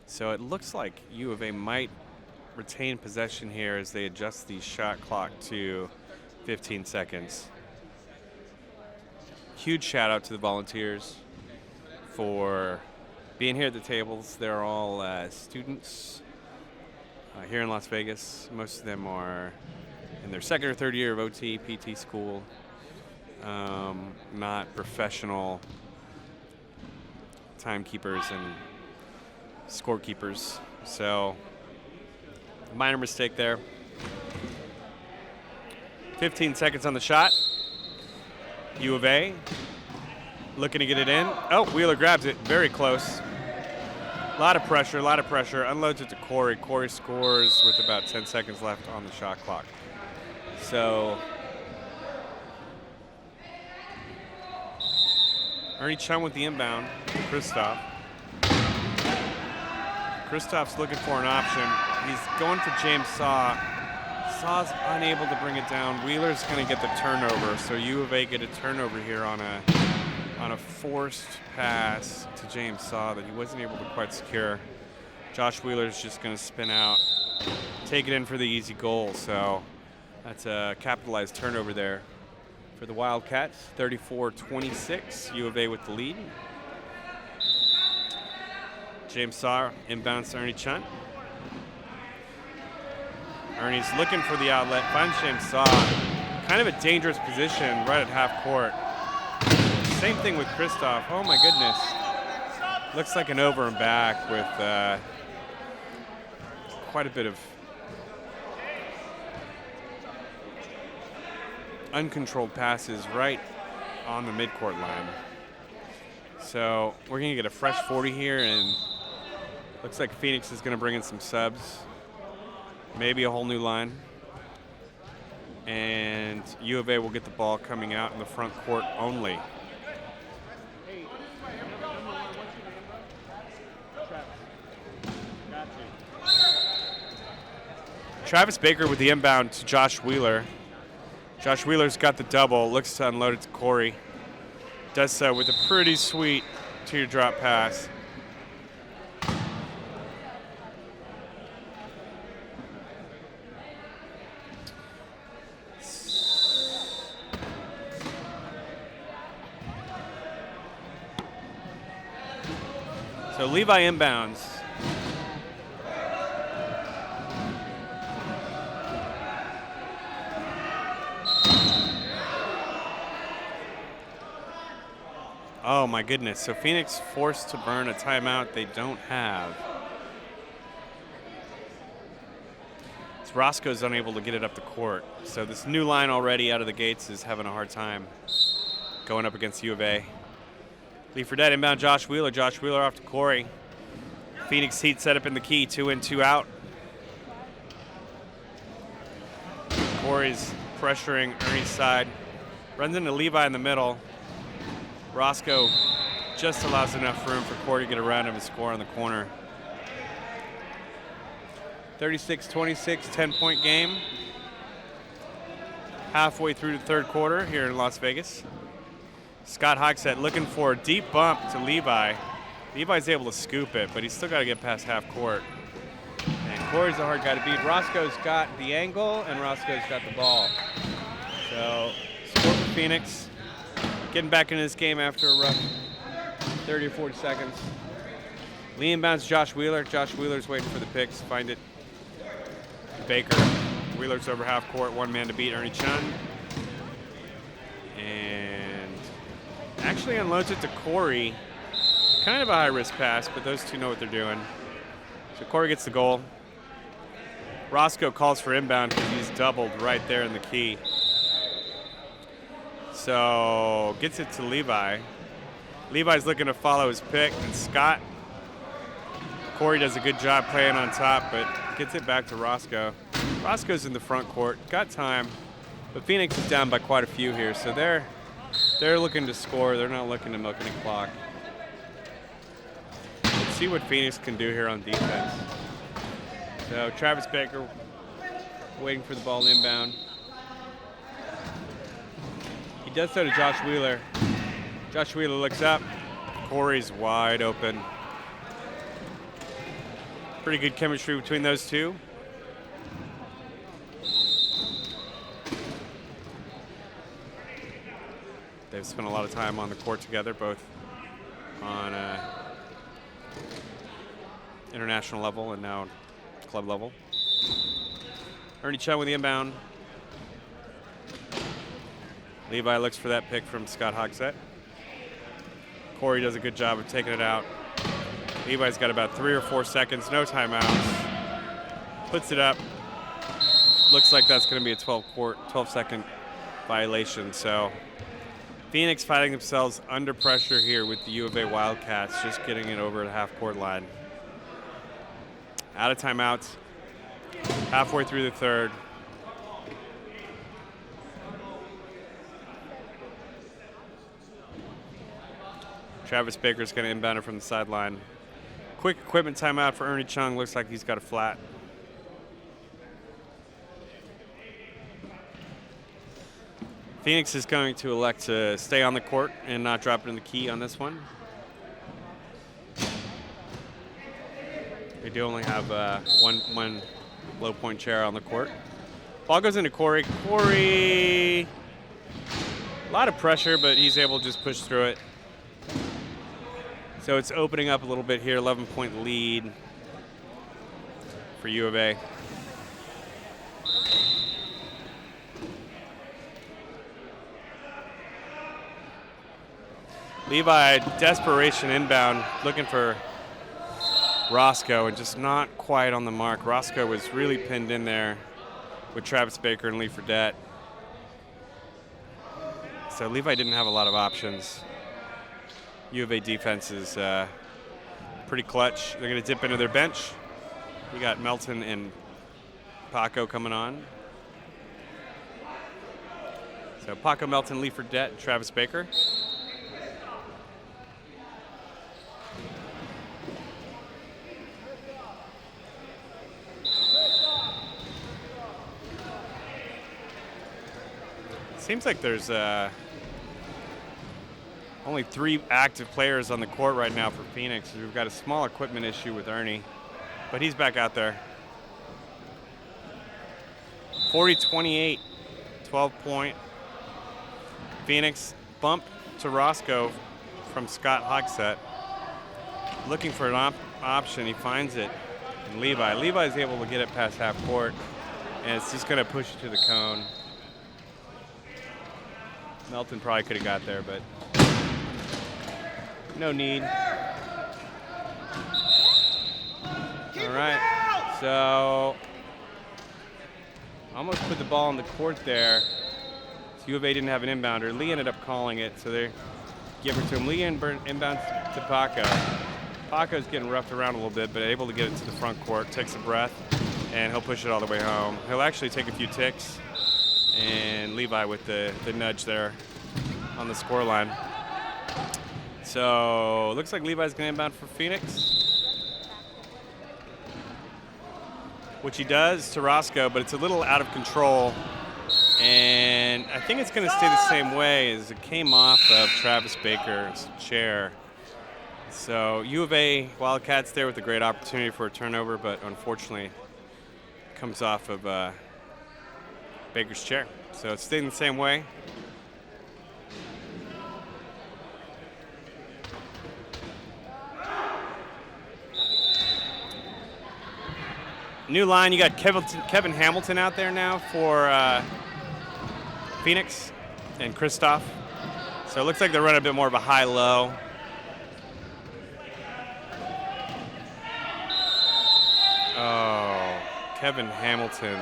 So it looks like U of A might retain possession here as they adjust the shot clock to 15 seconds. Huge shout out to the volunteers for being here at the tables. They're all students here in Las Vegas. Most of them are in their second or third year of OT, PT school. not professional timekeepers and scorekeepers. So, minor mistake there. 15 seconds on the shot. U of A looking to get it in. Oh, Wheeler grabs it, very close. A lot of pressure, unloads it to Corey. Corey scores with about 10 seconds left on the shot clock. So, Ernie Chun with the inbound, Kristoff. Kristoff's looking for an option. He's going for James Saw. Saw's unable to bring it down. Wheeler's going to get the turnover, so U of A get a turnover here on a forced pass to James Saw that he wasn't able to quite secure. Josh Wheeler's just going to spin out, take it in for the easy goal. So that's a capitalized turnover there for the Wildcats. 34-26, U of A with the lead. James Saw inbounds to Ernie Chun. Ernie's looking for the outlet, finds James Saw. Kind of a dangerous position right at half court. Same thing with Kristoff. Oh my goodness. Looks like an over and back with quite a bit of uncontrolled passes right on the midcourt line. So we're going to get a fresh 40 here, and looks like Phoenix is going to bring in some subs. Maybe a whole new line. And U of A will get the ball coming out in the front court only. Travis Baker with the inbound to Josh Wheeler. Josh Wheeler's got the double, looks to unload it to Corey. Does so with a pretty sweet teardrop pass. So Levi inbounds. Oh my goodness, so Phoenix forced to burn a timeout they don't have. So Roscoe's unable to get it up the court. So this new line already out of the gates is having a hard time going up against U of A. Lee Fredette inbound Josh Wheeler. Josh Wheeler off to Corey. Phoenix Heat set up in the key, 2 in, 2 out. Corey's pressuring Ernie's side. Runs into Levi in the middle. Roscoe just allows enough room for Corey to get around him and score on the corner. 36-26, 10-point game. Halfway through the third quarter here in Las Vegas. Scott Hogsett looking for a deep bump to Levi. Levi's able to scoop it, but he's still got to get past half court. And Corey's a hard guy to beat. Roscoe's got the angle, and Roscoe's got the ball. So, score for Phoenix. Getting back into this game after a rough 30 or 40 seconds. Lee inbounds Josh Wheeler. Josh Wheeler's waiting for the picks. Find it. Baker. Wheeler's over half court. One man to beat Ernie Chun. And actually unloads it to Corey. Kind of a high-risk pass, but those two know what they're doing. So Corey gets the goal. Roscoe calls for inbound because he's doubled right there in the key. So gets it to Levi. Levi's looking to follow his pick, and Scott. Corey does a good job playing on top, but gets it back to Roscoe. Roscoe's in the front court, got time, but Phoenix is down by quite a few here, so they're looking to score. They're not looking to milk any clock. Let's see what Phoenix can do here on defense. So Travis Baker waiting for the ball inbound. He does so to Josh Wheeler. Josh Wheeler looks up. Corey's wide open. Pretty good chemistry between those two. They've spent a lot of time on the court together, both on international level and now club level. Ernie Chun with the inbound. Levi looks for that pick from Scott Hogsett. Corey does a good job of taking it out. Levi's got about 3 or 4 seconds, no timeouts. Puts it up. Looks like that's going to be a 12-second violation. So Phoenix finding themselves under pressure here with the U of A Wildcats, just getting it over the half-court line. Out of timeouts, halfway through the third. Travis Baker's going to inbound it from the sideline. Quick equipment timeout for Ernie Chung. Looks like he's got a flat. Phoenix is going to elect to stay on the court and not drop it in the key on this one. They do only have one low point chair on the court. Ball goes into Corey. Corey, a lot of pressure, but he's able to just push through it. So it's opening up a little bit here, 11-point lead for U of A. Levi, desperation inbound, looking for Roscoe, and just not quite on the mark. Roscoe was really pinned in there with Travis Baker and Lee Fredette. So Levi didn't have a lot of options. U of A defense is pretty clutch. They're going to dip into their bench. We got Melton and Paco coming on. So Paco, Melton, Lee Fredette, Travis Baker. Seems like there's only 3 active players on the court right now for Phoenix. We've got a small equipment issue with Ernie, but he's back out there. 40-28, 12-point. Phoenix bump to Roscoe from Scott Hogsett. Looking for an option, he finds it in Levi. Levi's able to get it past half court, and it's just going to push it to the cone. Melton probably could have got there, but no need. All right, so almost put the ball on the court there. So U of A didn't have an inbounder. Lee ended up calling it, so they give it to him. Lee inbounds to Paco. Paco's getting roughed around a little bit, but able to get it to the front court, takes a breath, and he'll push it all the way home. He'll actually take a few ticks, and Levi with the nudge there on the score line. So looks like Levi's going to inbound for Phoenix, which he does to Roscoe, but it's a little out of control. And I think it's going to stay the same way as it came off of Travis Baker's chair. So U of A Wildcats there with a great opportunity for a turnover, but unfortunately comes off of Baker's chair. So it's staying the same way. New line, you got Kevin Hamilton out there now for Phoenix and Kristoff. So it looks like they're running a bit more of a high-low. Oh, Kevin Hamilton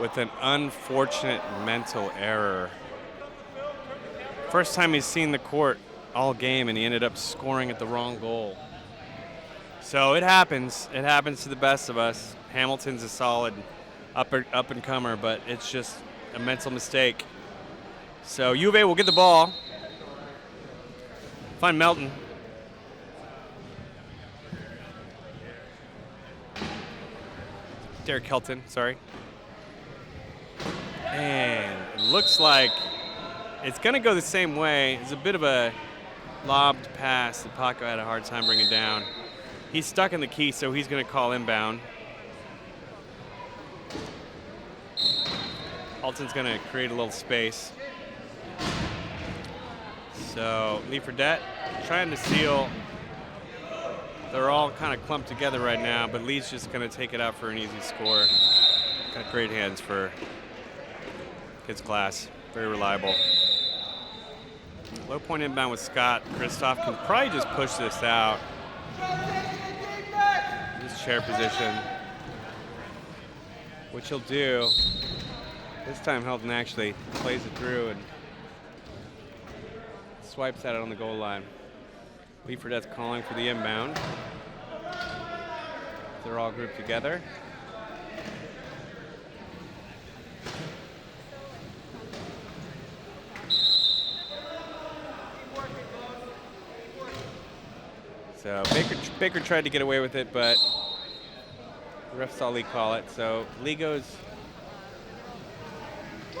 with an unfortunate mental error. First time he's seen the court all game, and he ended up scoring at the wrong goal. So it happens. It happens to the best of us. Hamilton's a solid up-and-comer, but it's just a mental mistake. So U of A will get the ball. Find Melton. Derek Kelton, sorry. And it looks like it's going to go the same way. It's a bit of a lobbed pass that Paco had a hard time bringing down. He's stuck in the key, so he's going to call inbound. Alton's going to create a little space. So Lee Fredette trying to steal. They're all kind of clumped together right now, but Lee's just going to take it out for an easy score. Got great hands for Kid's class. Very reliable. Low point inbound with Scott. Kristoff can probably just push this out. His chair position. Which he'll do. This time Helton actually plays it through and swipes at it on the goal line. Lee Fredette's calling for the inbound. They're all grouped together. So Baker tried to get away with it, but the ref saw Lee call it. So Lee goes. To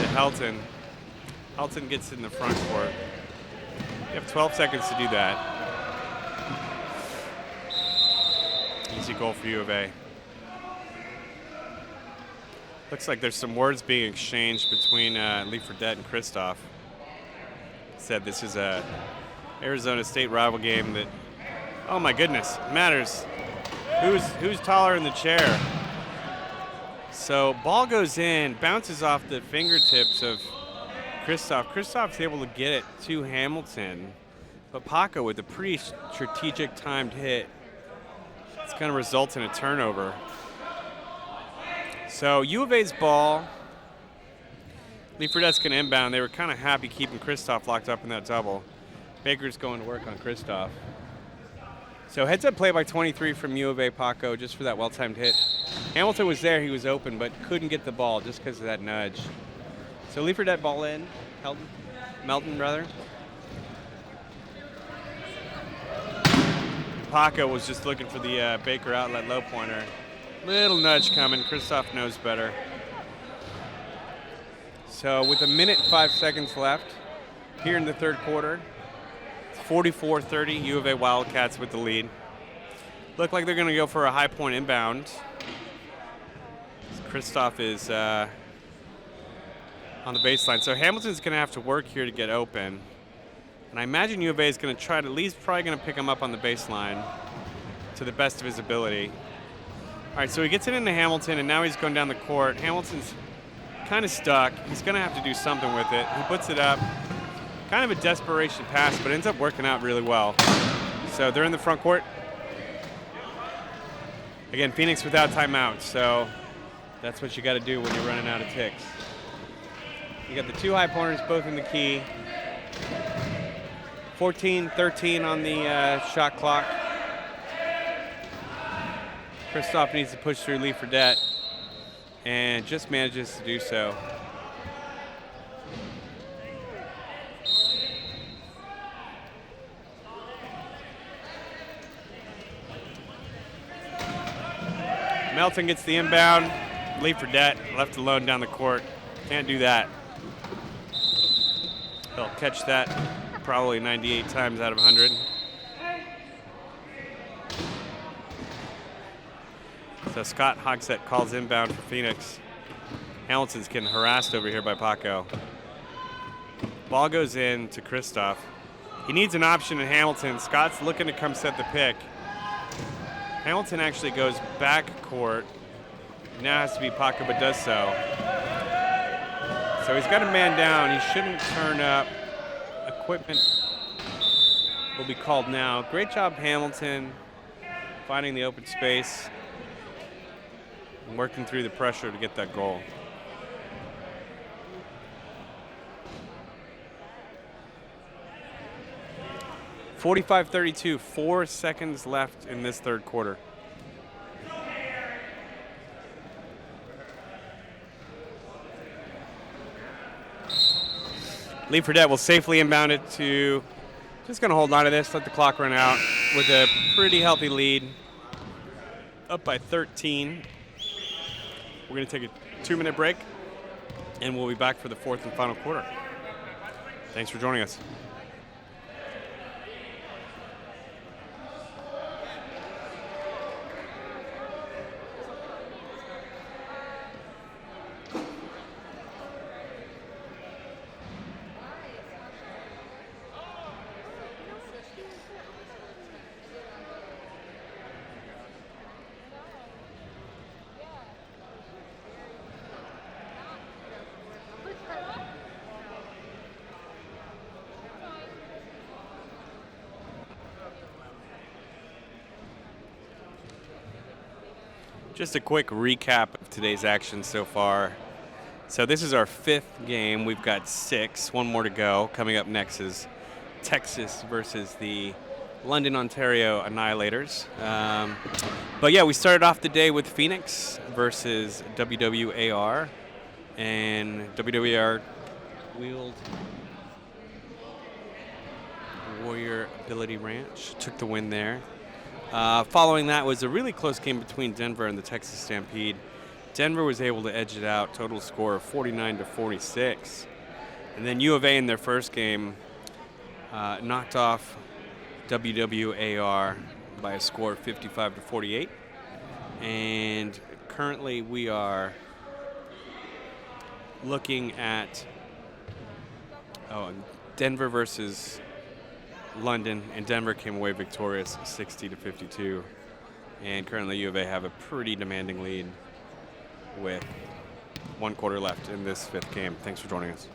Helton. Helton gets in the front court. You have 12 seconds to do that. Easy goal for U of A. Looks like there's some words being exchanged between Lee Fredette and Kristoff. Said this is a Arizona State rival game that, oh my goodness, matters. Who's taller in the chair? So ball goes in, bounces off the fingertips of Kristoff. Kristoff's able to get it to Hamilton, but Paco with a pretty strategic timed hit. It's going to result in a turnover. So U of A's ball. Lee Fredette's going to inbound. They were kind of happy keeping Kristoff locked up in that double. Baker's going to work on Kristoff. So heads-up play by 23 from U of A, Paco, just for that well-timed hit. Hamilton was there. He was open, but couldn't get the ball just because of that nudge. So Lee Fredette ball in. Melton, rather. Paco was just looking for the Baker outlet low pointer. Little nudge coming. Kristoff knows better. So with 1 minute and 5 seconds left here in the third quarter, it's 44-30, U of A Wildcats with the lead. Look like they're going to go for a high point inbound. Kristoff is on the baseline. So Hamilton's going to have to work here to get open. And I imagine U of A is going to try to, at least probably going to pick him up on the baseline to the best of his ability. All right, so he gets it into Hamilton, and now he's going down the court. Hamilton's kind of stuck. He's going to have to do something with it. He puts it up. Kind of a desperation pass, but ends up working out really well. So they're in the front court. Again, Phoenix without timeout, so that's what you got to do when you're running out of ticks. You got the two high pointers both in the key. 14-13 on the shot clock. Kristoff needs to push through Lee Fredette and just manages to do so. Melton gets the inbound. Lee Fredette left alone down the court. Can't do that. He'll catch that probably 98 times out of 100. So Scott Hogsett calls inbound for Phoenix. Hamilton's getting harassed over here by Paco. Ball goes in to Kristoff. He needs an option in Hamilton. Scott's looking to come set the pick. Hamilton actually goes back court. Now has to be Paco, but does so. So he's got a man down. He shouldn't turn up. Equipment will be called now. Great job, Hamilton, finding the open space and working through the pressure to get that goal. (45-32), 4 seconds left in this third quarter. Lee Fredette will safely inbound it to, just going to hold on to this, let the clock run out with a pretty healthy lead. Up by 13. We're going to take a 2-minute break, and we'll be back for the fourth and final quarter. Thanks for joining us. Just a quick recap of today's action so far. So this is our 5th game. We've got 6, one more to go. Coming up next is Texas versus the London, Ontario Annihilators. But yeah, we started off the day with Phoenix versus WWAR, and WWAR wheeled Warrior Ability Ranch, took the win there. Following that was a really close game between Denver and the Texas Stampede. Denver was able to edge it out, total score of 49-46. And then U of A in their first game knocked off WWAR by a score of 55-48. And currently we are looking at Denver versus London, and Denver came away victorious 60-52. And currently U of A have a pretty demanding lead with 1 quarter left in this 5th game. Thanks for joining us.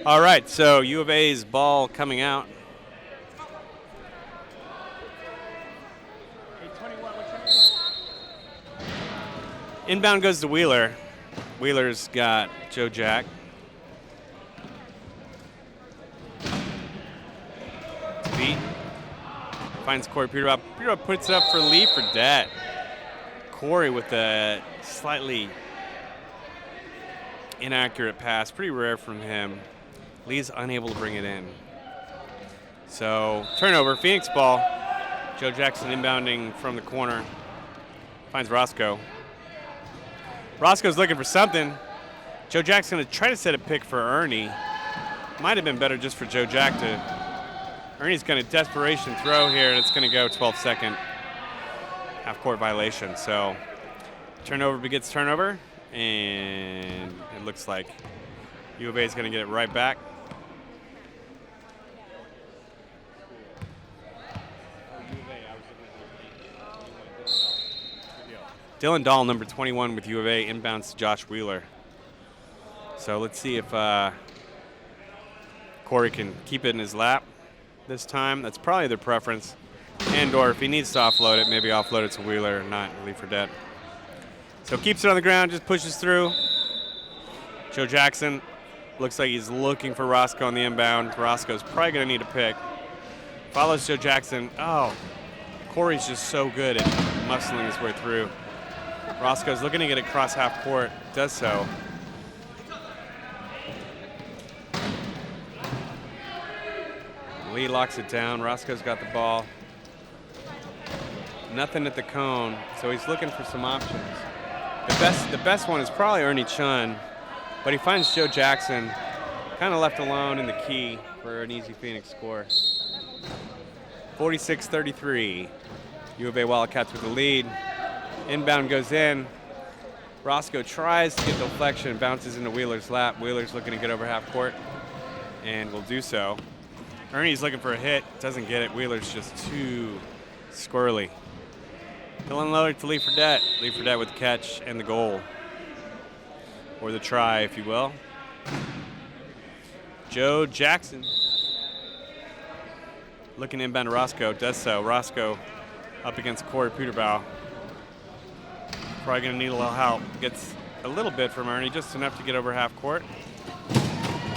All right, so U of A's ball coming out. Inbound goes to Wheeler. Wheeler's got Joe Jack. Beat. Finds Corey Peterbaugh. Peterbaugh puts it up for Lee Fredette. Corey with a slightly inaccurate pass. Pretty rare from him. Lee's unable to bring it in. So, turnover, Phoenix ball. Joe Jackson inbounding from the corner. Finds Roscoe. Roscoe's looking for something. Joe Jack's going to try to set a pick for Ernie. Might have been better just for Joe Jack to. Ernie's going to desperation throw here, and it's going to go 12-second half-court violation. So, turnover begets turnover, and it looks like U of A is going to get it right back. Dylan Dahl, number 21 with U of A, inbounds to Josh Wheeler. So let's see if Corey can keep it in his lap this time. That's probably their preference. And/or if he needs to offload it, maybe offload it to Wheeler, not Lee Fredette. So keeps it on the ground, just pushes through. Joe Jackson looks like he's looking for Roscoe on the inbound. Roscoe's probably going to need a pick. Follows Joe Jackson. Oh, Corey's just so good at muscling his way through. Roscoe's looking to get across half court, does so. Lee locks it down. Roscoe's got the ball. Nothing at the cone, so he's looking for some options. The best one is probably Ernie Chun, but he finds Joe Jackson kind of left alone in the key for an easy Phoenix score. 46-33. U of A Wildcats with the lead. Inbound goes in. Roscoe tries to get deflection, bounces into Wheeler's lap. Wheeler's looking to get over half court, and will do so. Ernie's looking for a hit, doesn't get it. Wheeler's just too squirrely. Dylan Lillard to Lee Fredette. Lee Fredette with the catch and the goal. Or the try, if you will. Joe Jackson looking inbound to Roscoe, does so. Roscoe up against Corey Peterbaugh. Probably going to need a little help. Gets a little bit from Ernie, just enough to get over half court.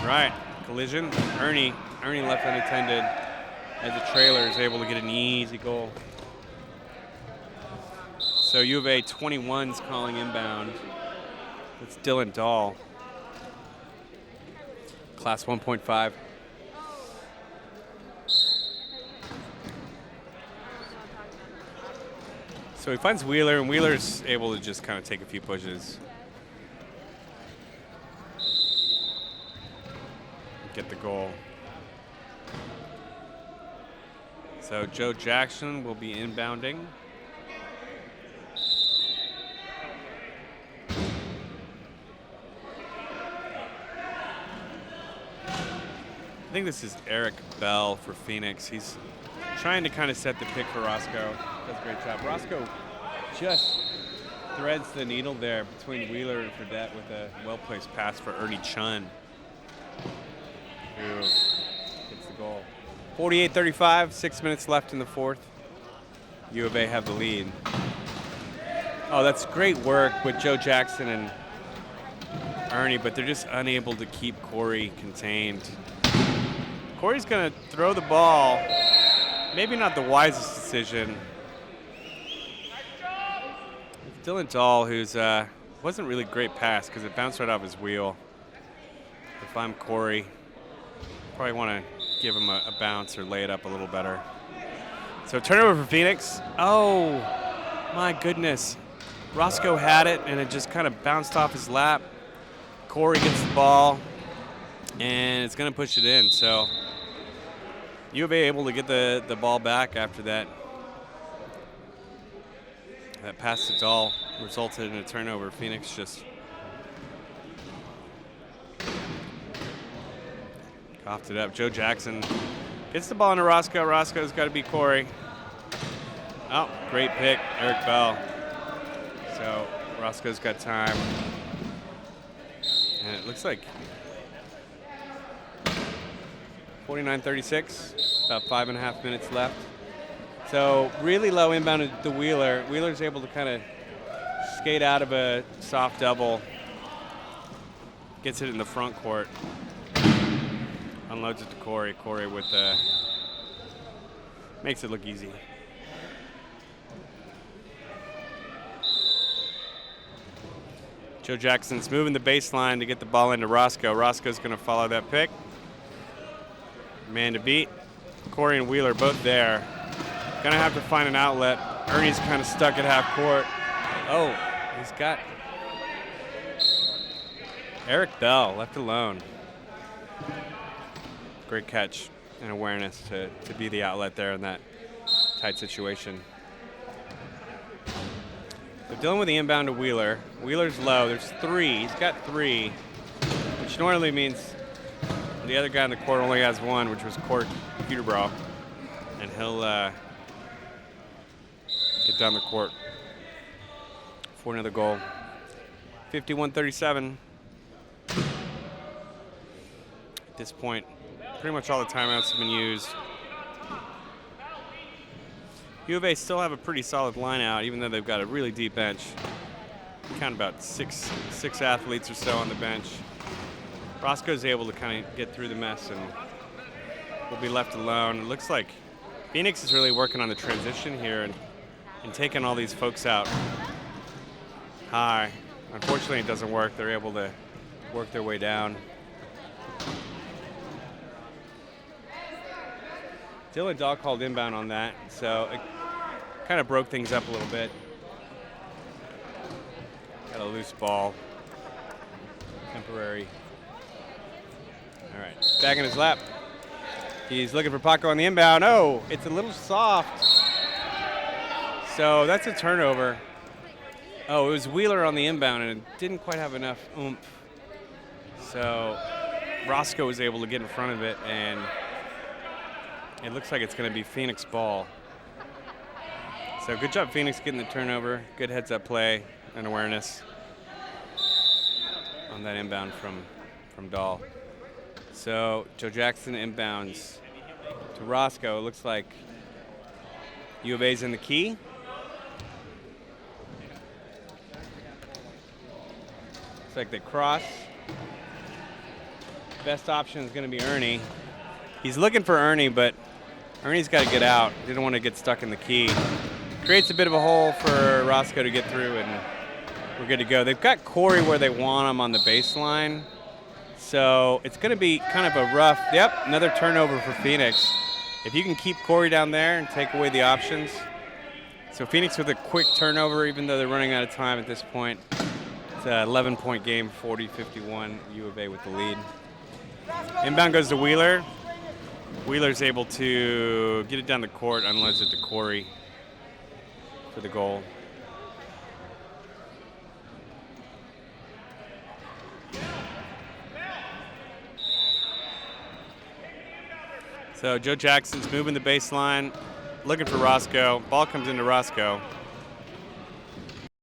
Right, collision. Ernie left unattended as the trailer is able to get an easy goal. So U of A 21's calling inbound. It's Dylan Dahl. Class 1.5. So he finds Wheeler, and Wheeler's able to just kind of take a few pushes. Get the goal. So Joe Jackson will be inbounding. I think this is Eric Bell for Phoenix. He's trying to kind of set the pick for Roscoe. Does a great job. Roscoe just threads the needle there between Wheeler and Fredette with a well-placed pass for Ernie Chun, who gets the goal. 48-35, 6 minutes left in the fourth. U of A have the lead. Oh, that's great work with Joe Jackson and Ernie, but they're just unable to keep Corey contained. Corey's going to throw the ball. Maybe not the wisest decision. Dylan Dahl, who's wasn't really a great pass because it bounced right off his wheel. If I'm Corey, probably want to give him a bounce or lay it up a little better. So turnover for Phoenix. Oh, my goodness. Roscoe had it, and it just kind of bounced off his lap. Corey gets the ball, and it's going to push it in. So U of A able to get the ball back after that. That pass to Dahl resulted in a turnover. Phoenix just coughed it up. Joe Jackson gets the ball into Roscoe. Roscoe's got to beat Corey. Oh, great pick, Eric Bell. So Roscoe's got time. And it looks like 49-36, about 5.5 minutes left. So really low inbound to Wheeler. Wheeler's able to kind of skate out of a soft double. Gets it in the front court. Unloads it to Corey. Corey with makes it look easy. Joe Jackson's moving the baseline to get the ball into Roscoe. Roscoe's going to follow that pick. Man to beat. Corey and Wheeler both there. Gonna have to find an outlet. Ernie's kind of stuck at half court. Oh, he's got Eric Bell left alone. Great catch and awareness to be the outlet there in that tight situation. So dealing with the inbound to Wheeler. Wheeler's low. There's three. He's got three, which normally means the other guy in the court only has one, which was Court Peterborough. And he'll get down the court for another goal. 51-37. At this point, pretty much all the timeouts have been used. U of A still have a pretty solid line out, even though they've got a really deep bench. Count about six athletes or so on the bench. Roscoe's able to kind of get through the mess and will be left alone. It looks like Phoenix is really working on the transition here and taking all these folks out high. Unfortunately, it doesn't work. They're able to work their way down. Dylan Dahl called inbound on that, so it kind of broke things up a little bit. Got a loose ball. Temporary. All right, back in his lap. He's looking for Paco on the inbound. Oh, it's a little soft. So that's a turnover. Oh, it was Wheeler on the inbound, and it didn't quite have enough oomph. So Roscoe was able to get in front of it, and it looks like it's going to be Phoenix ball. So good job, Phoenix, getting the turnover. Good heads-up play and awareness on that inbound from Dahl. So Joe Jackson inbounds to Roscoe. It looks like U of A's in the key. Looks like they cross. Best option is going to be Ernie. He's looking for Ernie, but Ernie's got to get out. Didn't want to get stuck in the key. Creates a bit of a hole for Roscoe to get through, and we're good to go. They've got Corey where they want him on the baseline. So it's going to be kind of a rough, another turnover for Phoenix. If you can keep Corey down there and take away the options. So Phoenix with a quick turnover, even though they're running out of time at this point. It's an 11-point game, 40-51, U of A with the lead. Inbound goes to Wheeler. Wheeler's able to get it down the court, unloads it to Corey for the goal. So Joe Jackson's moving the baseline, looking for Roscoe. Ball comes into Roscoe.